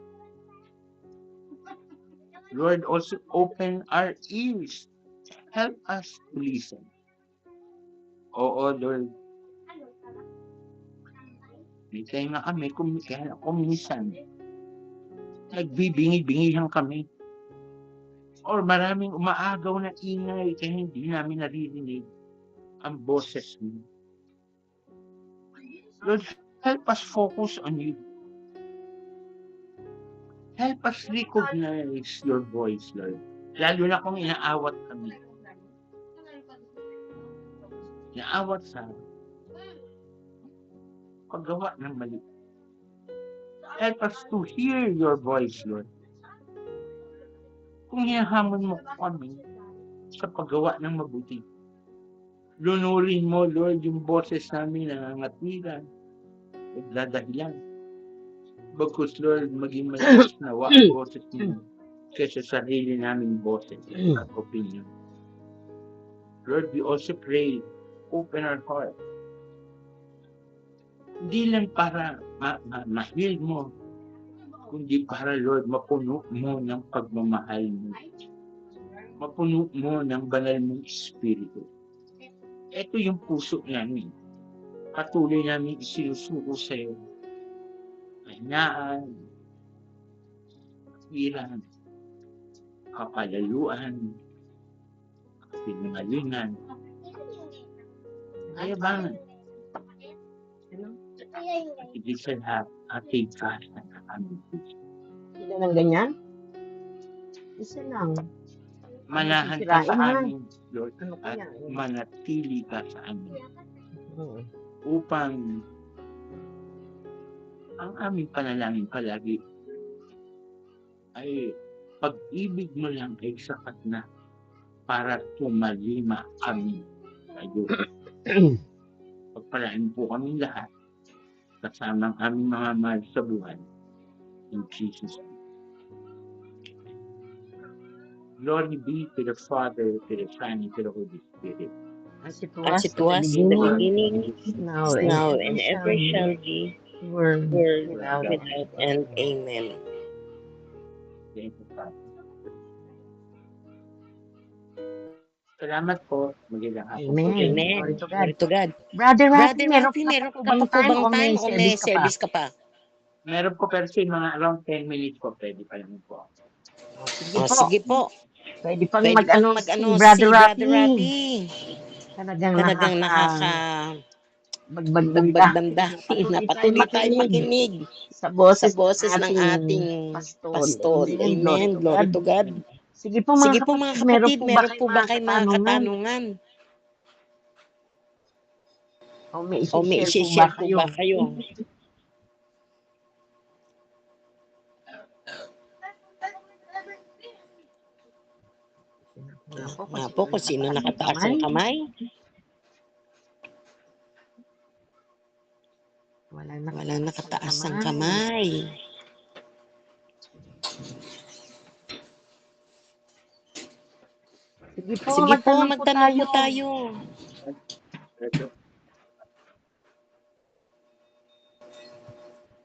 Lord, also open our ears. Help us to listen. Oo, Lord. May tayo na kami, kaya ako minsan, nagbibingi-bingihan kami. Or maraming umaagaw na ingay kaya hindi namin naririnig ang boses mo. Lord, help us focus on you. Help us recognize your voice, Lord. Lalo na kung inaawat kami. Inaawat sa paggawa ng mali. Help us to hear your voice, Lord. Kung hinahamon mo kami sa paggawa ng mabuti, lunurin mo, Lord, yung boses namin na nangangatilan, nagdadahilan. Bagkus, Lord, maging malakas nawa ang boses mo kaysa sarili naming boses at opinion. Lord, we also pray, open our heart. Hindi lang para ma-heal mo, kundi para, Lord, mapuno mo ng pagmamahal mo. Mapuno mo ng banal mong espiritu. Ito yung puso namin. Patuloy namin isinusuko sa iyo. Kahinaan, hirang, kapalaluan, sinungalingan, kayabangan. At higit sa lahat, ating kahit ng aming puso. Sila ng ganyan? Isa lang. Manahan ka Sisirain sa na. amin, Lord, Ano at kaya? manatili ka sa amin Oo. upang ang aming panalangin palagi ay pag-ibig mo lang ay sapat na para tumalima kami sa iyo. Pagpalain po kami lahat kasama ang aming mga mahal sa buhay. In Jesus' name. Glory be to the Father, to the Son, and to the Holy Spirit. As it As was it was in the beginning, beginning, now now and and ever ever shall shall be, be, world world without without end. Amen. Thank you, Father. Salamat po. Magandang hapon po. Amen. Amen. Glory to God. Glory to God. Brother Brother Rafi, Rafi, meron pa ka pa po bang time o may service service ka pa? Meron po pero sa mga around 10 minutes po, pwede pa lang po. Sige O, po. sige po. Pwede pang Pwede pang mag-ano mag-ano si Brother Brother Rafi. Rafi. Talagang Talagang bagbagdamda. nakaka-bagbagdamdamin na Patuloy patuloy tayo makinig sa sa boses boses ng ating pastol. pastol. Amen. Amen. Glory to God. Sige po Sige mga po mga kapatid, kapatid, meron po ba kayo mga katanungan? O may O may isi-share po ba isi-share po kayo? ba kayo? Nga po kung sino nakataas ang kamay. Walang nakataas ang kamay. Sige po, Sige po, magtanong magtanong po tayo.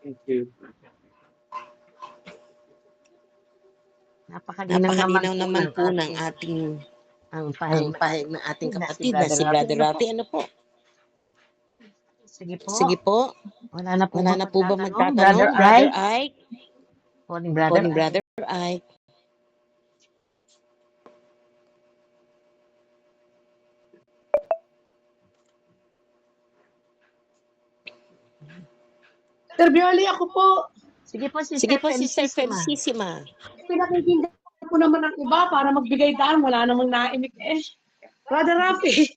Thank you. Napakadinaw naman po ng ating ang ang pahayag ng ating kapatid na si Brother Rafi. Ano po? Sige po. Sige po. Wala na po, ba magtatanong? magtatanong? Brother Brother Ike? Ike? Morning, Morning, Brother Brother Ike. Sir Bioli, ako po. Sige po, Sige po, Sister Felicissima. Felicissima. Pinakikinggan ko naman ang iba para magbigay daan. Wala namang naimik eh. Brother Rafi,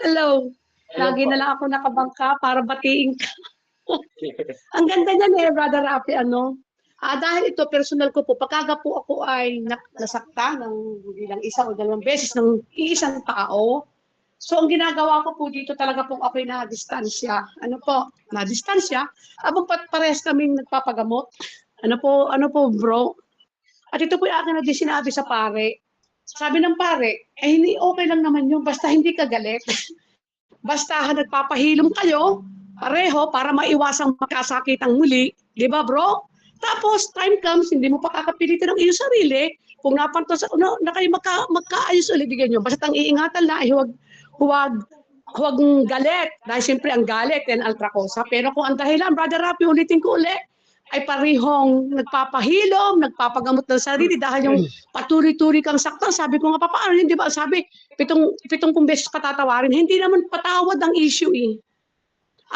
hello. Lagi na lang ako nakabangka para batiin ka. Ang ganda niyan Brother Rafi, ano? Dahil ito, personal ko po, pagkaga po ako ay nasakta ng bilang isa o dalawang beses ng iisang tao. So, ang ginagawa ko po dito talaga po ako'y na-distansya. Ano po? Na-distansya. Abang parehas kaming nagpapagamot. Ano po bro? At ito po yung akin na din sinabi sa pare. Sabi ng pare, hindi okay lang naman yun, basta hindi ka galit. Basta nagpapahilom kayo, pareho, para maiwasang magkasakitang muli. Di ba bro? Tapos, time comes, hindi mo pa kakapilitin ng iyong sarili. Kung napantos, na kayo magkaayos ulit, bigyan nyo. Basta ang iingatan na ay huwag galit. Dahil siyempre ang galit, yan altrakosa. Pero kung ang dahilan, Brother Rafi, ulitin ko ulit, ay parihong nagpapahilom, nagpapagamot ng sarili dahil yung paturi-turi kang saktan. Sabi ko nga, paano yun? Di ba? Sabi, pitong beses ka tatawarin. Hindi naman patawad ang issue eh.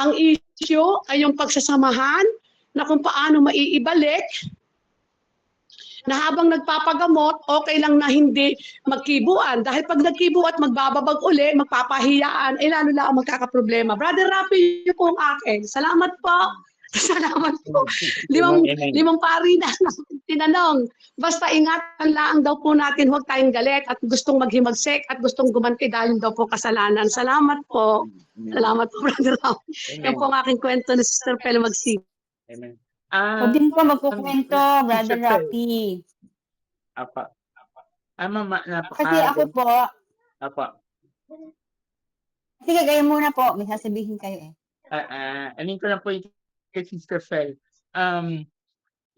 Ang issue ay yung pagsasamahan na kung paano maiibalik na habang nagpapagamot, okay lang na hindi magkibuan. Dahil pag nagkibu at magbababag uli, magpapahiyaan, lalo lang ang magkakaproblema. Brother Rafi, yun po ang akin. Salamat po. Salamat po. Limang pari na tinanong. Basta ingatan lang daw po natin, huwag tayong galit at gustong maghimagsek at gustong gumanti dahil daw po kasalanan. Salamat po. Salamat po, Brother Rafi. Yan po ang aking kwento ni Sister Pel Magsip. Amen. Ako din po magkukwento, Brother Rafi. Apa. Mama, Kasi ako po, Apa. sige kayo muna po, may sasabihin kayo eh. Anin ko lang po yung kay Sister Fel.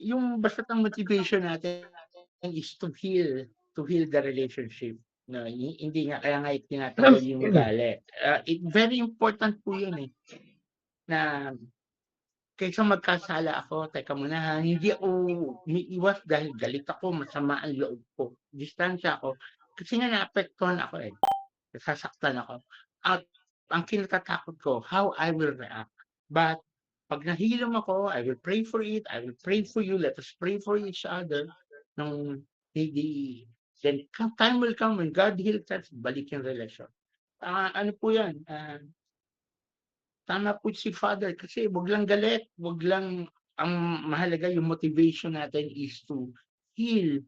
Yung basta ang motivation natin is to heal the relationship. No, hindi nga, kaya nga tinatawag yung ugali. Very important po yun eh. Na kaysa magkasala ako, teka muna ha, hindi ako umiiwas dahil galit ako, masama ang loob ko. Distansya ako. Kasi nga naapektuhan ako eh. Nasasaktan ako. At ang kinatatakot ko, how I will react. But pag nahilom ako, I will pray for it, I will pray for you, let us pray for each other. Then time will come when God heals us, balik yung relasyon. Ano po yan? Tama po si Father kasi wag lang galit, wag lang, ang mahalaga yung motivation natin is to heal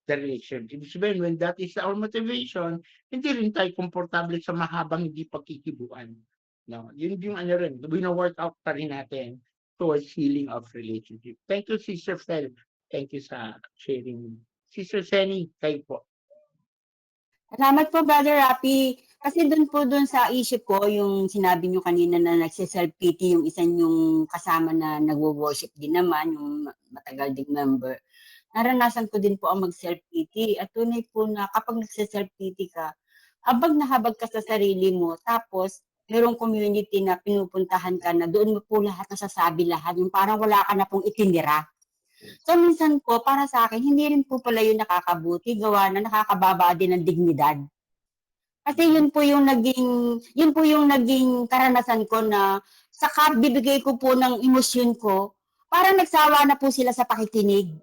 the relation. Ibig sabihin, when that is our motivation, hindi rin tayo komportable sa mahabang hindi pagkikibuan. No, yun yung ano rin, wino-work out pa rin natin towards healing of relationship. Thank you, Sister Fel. Thank you sa sharing. Sister Senny, kayo po. Salamat po, Brother Rafi. Kasi doon sa issue po, yung sinabi nyo kanina na nagsiself-pity yung isa yung kasama na nagwo-worship din naman, yung matagal ding member. Naranasan ko din po ang mag-self-pity. At tunay po na kapag nagsiself-pity ka, habag na habag ka sa sarili mo, tapos merong community na pinupuntahan ka na doon mo po lahat nasasabi lahat, yung parang wala ka na pong itinira. So minsan po, para sa akin, hindi rin po pala yung nakakabuti, gawa na nakakababa din ng dignidad. Kasi yun po yung naging karanasan ko na sa bibigay ko po ng emosyon ko, parang nagsawa na po sila sa pakikinig.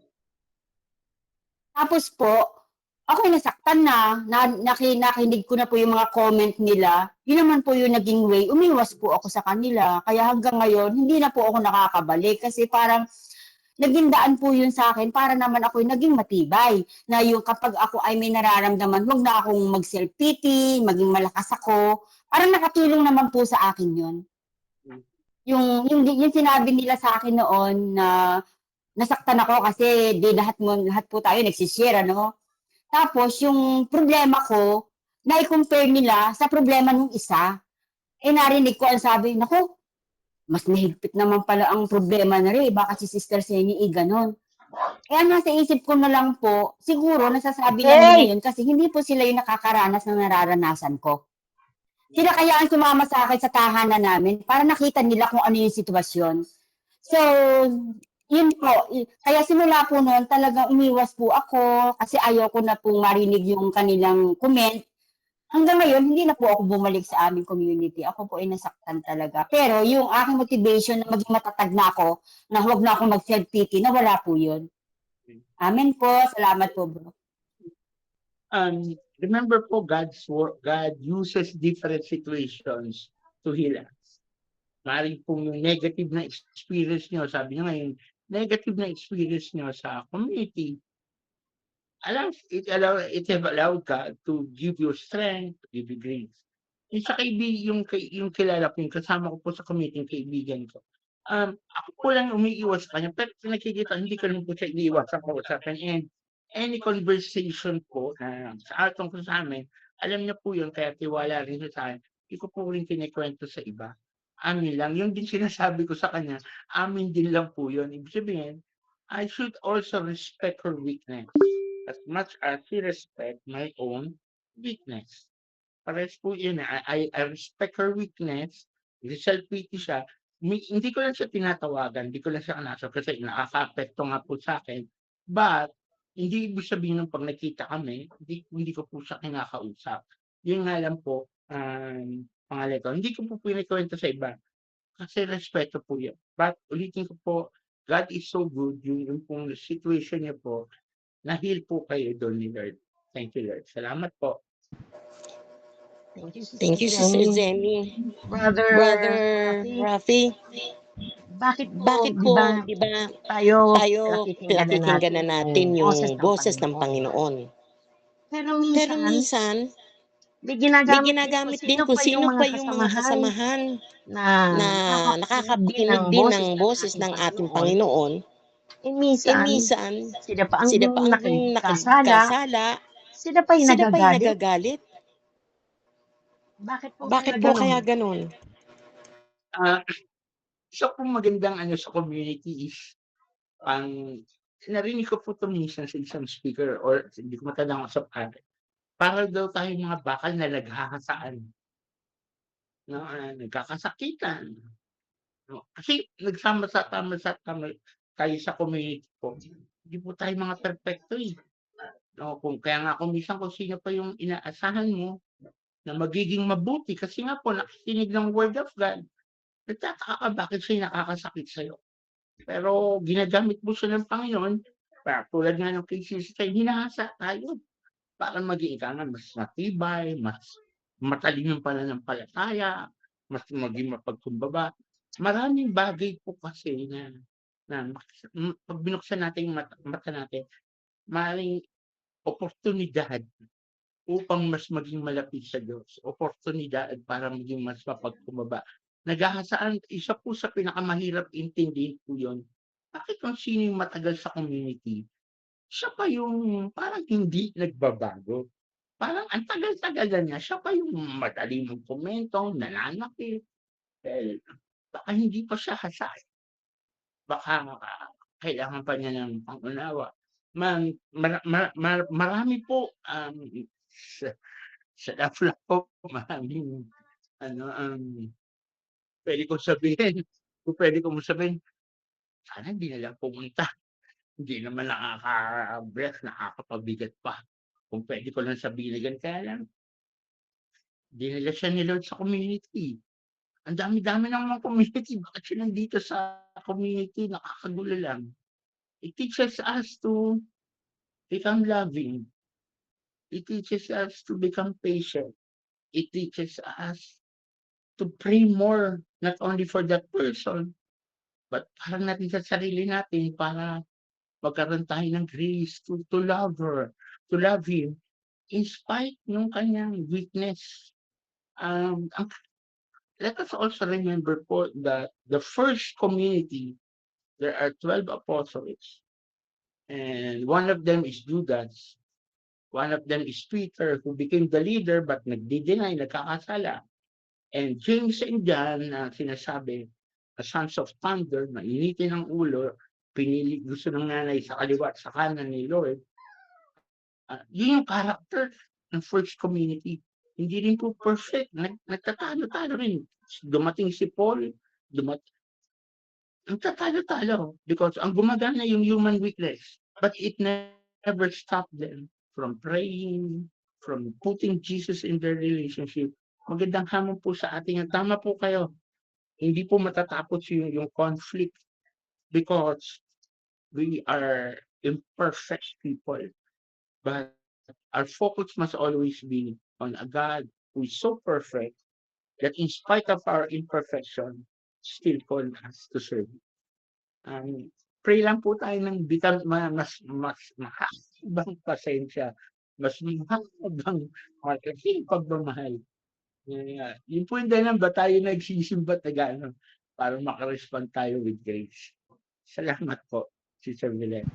Tapos po, ako nasaktan nakinig ko na po yung mga comment nila. Yun naman po yung naging way, umiwas po ako sa kanila. Kaya hanggang ngayon, hindi na po ako nakakabalik kasi parang naging daan po yun sa akin para naman ako naging matibay. Na yung kapag ako ay may nararamdaman, huwag na akong mag-self-pity, maging malakas ako. Parang nakatulong naman po sa akin yun. Yung sinabi nila sa akin noon na nasaktan ako kasi di lahat po tayo nagsishare, ano? Tapos yung problema ko, na-compare nila sa problema ng isa. Narinig ko ang sabi, naku, mas mahigpit naman pala ang problema na rin. Baka si Sister Seni ganon. Kaya nasa isip ko na lang po, siguro nasasabi lang nila yun kasi hindi po sila yung nakakaranas ng nararanasan ko. Sila kaya ang sumama sa akin sa tahanan namin para nakita nila kung ano yung sitwasyon. So, yun po. Kaya simula po noon, talagang umiwas po ako kasi ayaw ko na po marinig yung kanilang comment. Hanggang ngayon, hindi na po ako bumalik sa aming community. Ako po ay nasaktan talaga. Pero yung aking motivation na maging matatag na ako, na huwag na ako mag-self-pity, nawala po yun. Amen po. Salamat po, bro. Remember po, God uses different situations to heal us. Maring po yung negative na experience nyo, sabi nyo ngayon, negative na experience nyo sa community, it allowed God to give you strength, to give you grace. Yung sa yung kilala ko, yung kasama ko po sa community, yung kaibigan ko, ako po lang umiiwas sa kanya, pero nakikita, hindi ko rin po siya iniiwasan ko sa akin. And any conversation po na sa atong ko sa amin, alam niya po yun, kaya tiwala rin siya sa akin, hindi ko po rin kinikwento sa iba. Amin lang. Yung din sinasabi ko sa kanya, amin din lang po yun. Ibig sabihin, I should also respect her weakness as much as she respect my own weakness. Pares po yun. I respect her weakness. Self-pity siya. Hindi ko lang siya tinatawagan. Hindi ko lang siya kanasal kasi nakaka-apekto nga po sa akin. But, hindi ibig sabihin nung pag nakita kami, hindi ko po siya kinakausap. Yun nga lang po, pangalan ko. Hindi ko po pinikwento sa iba. Kasi respeto po yun. But, ulitin ko po, God is so good. Yung pong situation niya po, na-heal po kayo doon ni Lord. Thank you, Lord. Salamat po. Thank you, Sister Zemi. Brother Rafi, bakit bakit po, po, di ba, tayo pinakikinggan na natin yung boses ng Panginoon? Pero Pero minsan, may may ginagamit din kung sino pa yung mga kasamahan na nakakakinig din ng boses ng ating Panginoon. Minsan, sila pa ang sila pa ang nakikasala, sila pa yung sila pa yung nagagalit. nagagalit. Bakit po kaya ganun? Isa pong magandang sa community is, narinig ko po ito minsan sa isang speaker or hindi ko matandang sa pare. Para daw tayo mga bakal na naghahasaan. No, nagkakasakitan. No, kasi nagsama tayo sa community po. Hindi po tayo mga perfecto eh. No, kaya nga kung minsan kung sino pa yung inaasahan mo na magiging mabuti kasi nga po nakikinig ng word of God, nagtataka ka bakit siya nakakasakit sa'yo. Pero ginagamit mo siya ng Panginoon, tulad nga ng kay Sister, hinahasa tayo para maging mas matibay, mas matalim yung pananampalataya, mas maging mapagkumbaba. Maraming bagay po kasi na pag binuksan natin yung mata natin, maraming oportunidad upang mas maging malapit sa Diyos. Oportunidad para maging mas mapagkumbaba. Naghahasaan, isa po sa pinakamahirap intindihin po yun. Bakit kung sino yung matagal sa community, siya pa yung parang hindi nagbabago. Parang ang tagal-tagal na niya, siya pa yung madaling komento, nananakit. Well, baka hindi pa siya hasay. Baka kailangan pa niya ng pangunawa. Marami po sa lafla po, maraming pwede kong sabihin, sana hindi na lang pumunta. Hindi naman nakaka-bless, nakakapabigat pa. Kung pwede ko lang sabihin na ganun, kaya lang, dinala siya ni Lord sa community. Ang dami-dami ng mga community, bakit siya nandito sa community, nakakagulo lang. It teaches us to become loving. It teaches us to become patient. It teaches us to pray more, not only for that person, But parang natin sa sarili natin para magkaroon tayo ng grace to love her, to love him, in spite ng kanyang weakness. Let us also remember po that the first community, there are 12 apostles, and one of them is Judas. One of them is Peter, who became the leader but nagdi-deny, nagkakasala. And James and John na sinasabi, the sons of thunder, mainitin ang ulo, pinili gusto ng nanay sa kaliwa at sa kanan ni Lord. Yun yung character ng first community. Hindi rin po perfect. Nagtatalo-talo rin. Dumating si Paul, nagtatalo-talo because ang gumagana yung human weakness. But it never stopped them from praying, from putting Jesus in their relationship. Magandang hamon po sa ating. Tama po kayo. Hindi po matatapos yung conflict because we are imperfect people. But our focus must always be on a God who is so perfect that in spite of our imperfection, still call us to serve. Pray lang po tayo ng mas mahabang pasensya, mas mahabang marketing pagmamahal. Yun po yung dahilan ba tayo nagsisimba tagano para makarespond tayo with grace. Salamat po, Sister Milena.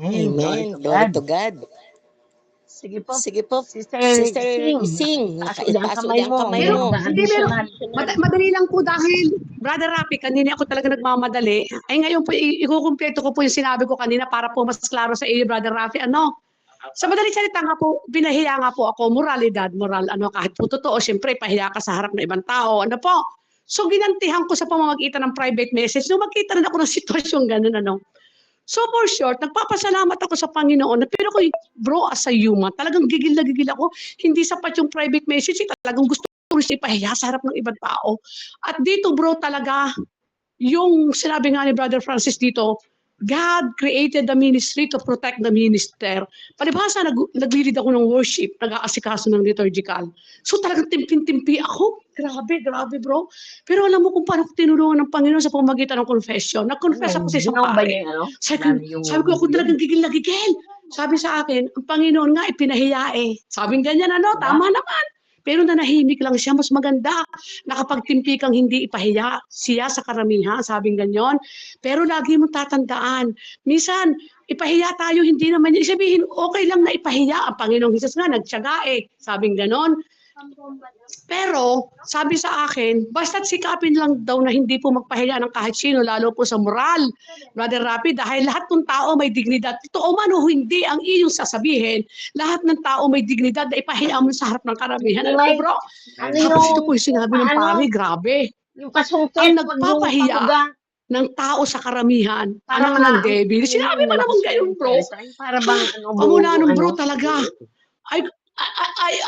Amen. Glory to God. Sige po. Sige po. Sister Sing. taas uli ang kamay mo. kamay Meron mo. ka Hindi, meron. additional. Madali lang po dahil, Brother Rafi, kanina ako talaga nagmamadali. Ay ngayon po, ikukumpleto ko po yung sinabi ko kanina para po mas klaro sa iyo, Brother Rafi. Sa madaling salita nga po, pinahiya nga po ako, moral, kahit po totoo, siyempre, pahiya ka sa harap ng ibang tao, So, ginantihan ko sa pamamagitan ng private message, nung magkita rin ako ng sitwasyon ganun, So, for short, nagpapasalamat ako sa Panginoon, pero ko, bro, as a human, talagang gigil na gigil ako, hindi sapat yung private message, talagang gusto ko siya ipahiya sa harap ng ibang tao. At dito, bro, talaga, yung sinabi nga ni Brother Francis dito, God created the ministry to protect the minister. Palibhasa, nag-lead ako ng worship, nag-aasikaso ng liturgical. So talagang timpin-timpi ako. Grabe bro. Pero alam mo kung paano ko tinulungan ng Panginoon sa pamamagitan ng confession. Nag-confess ako sa isang pare. Sabi ko, ako talagang gigil na gigil. Sabi sa akin, ang Panginoon nga ipinahiya eh. Sabing ganyan, tama naman. Pero nanahimik lang siya, mas maganda na kapag timpi kang hindi ipahiya siya sa karamihan, sabing ganyan. Pero lagi mong tatandaan, minsan, ipahiya tayo, hindi naman niya. Sabihin, okay lang na ipahiya. Ang Panginoong Hesus nga, nagtiyaga eh, sabing ganon. Pero, sabi sa akin, basta't sikapin lang daw na hindi po magpahiya ng kahit sino, lalo po sa moral, Brother Rapi, dahil lahat ng tao may dignidad. Totoo man o hindi ang iyong sasabihin, lahat ng tao may dignidad na ipahiya mo sa harap ng karamihan. Ano po, bro? Tapos ito po yung sinabi ng pari, grabe. Yung kasungkit, Ang nagpapahiya ng tao sa karamihan, anak ng Debbie. Sinabi mo naman gayon, bro. Para bang Pamula ng bro talaga.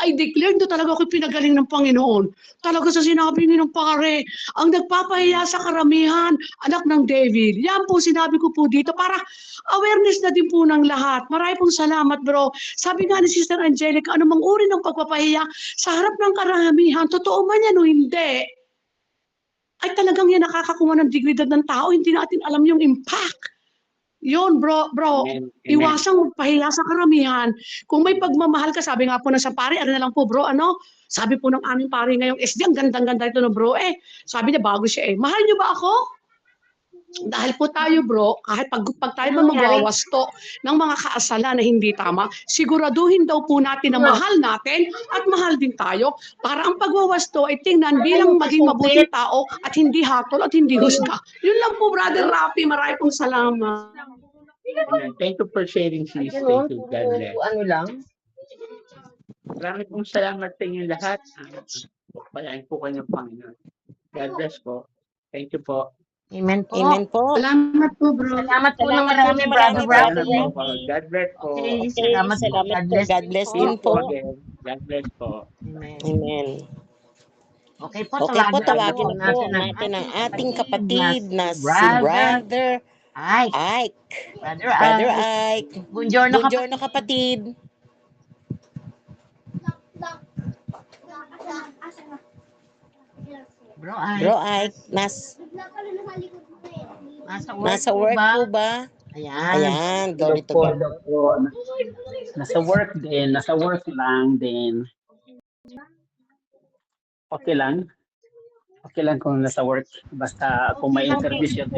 I declare na talaga ako pinagaling ng Panginoon. Talaga sa sinabi ni ng pare, ang nagpapahiya sa karamihan, anak ng David. Yan po sinabi ko po dito para awareness na din po ng lahat. Maraming pong salamat, bro. Sabi nga ni Sister Angelica, anumang uri ng pagpapahiya sa harap ng karamihan, totoo man yan o hindi, ay talagang yan nakakakuha ng dignidad ng tao, hindi natin alam yung impact. Yun, bro. Amen. Iwasang magpahiya sa karamihan. Kung may pagmamahal ka, sabi nga po ng sa pare, na lang po, bro, sabi po ng aming pare ngayong SD, ang gandang-ganda ito ng bro, sabi niya, bago siya mahal niyo ba ako? Dahil po tayo, bro, kahit pag tayo magwawasto ng mga kaasala na hindi tama, siguraduhin daw po natin na mahal natin at mahal din tayo para ang pagwawasto ay tingnan bilang maging mabuting tao at hindi hatol at hindi husga. Yun lang po, Brother Rafi. Maraming pong salamat. Thank you for sharing, sis. Thank you. God bless. Maraming pong salamat sa inyo lahat. Palain po kayo ng Panginoon. God bless po. Thank you po. Amen po. Amen po. Salamat po, bro. Salamat po ng marami, Marami, Brother Brother Rafi. God bless po. Okay, salamat po. God bless. God bless See din you po. again. God bless po. Amen. Amen. Okay po, Okay po, tawagin tawagin na po natin ang ating kapatid na si Brother Ike. Ike. Brother Ike. Buongiorno, Buongiorno, kapatid. Bro Ike. Bro Ike, Nasa work po ba? Ayan. Ayan, glory to God. Po. Nasa work lang din. Okay lang. Okay lang kung nasa work. Basta kung may intermission.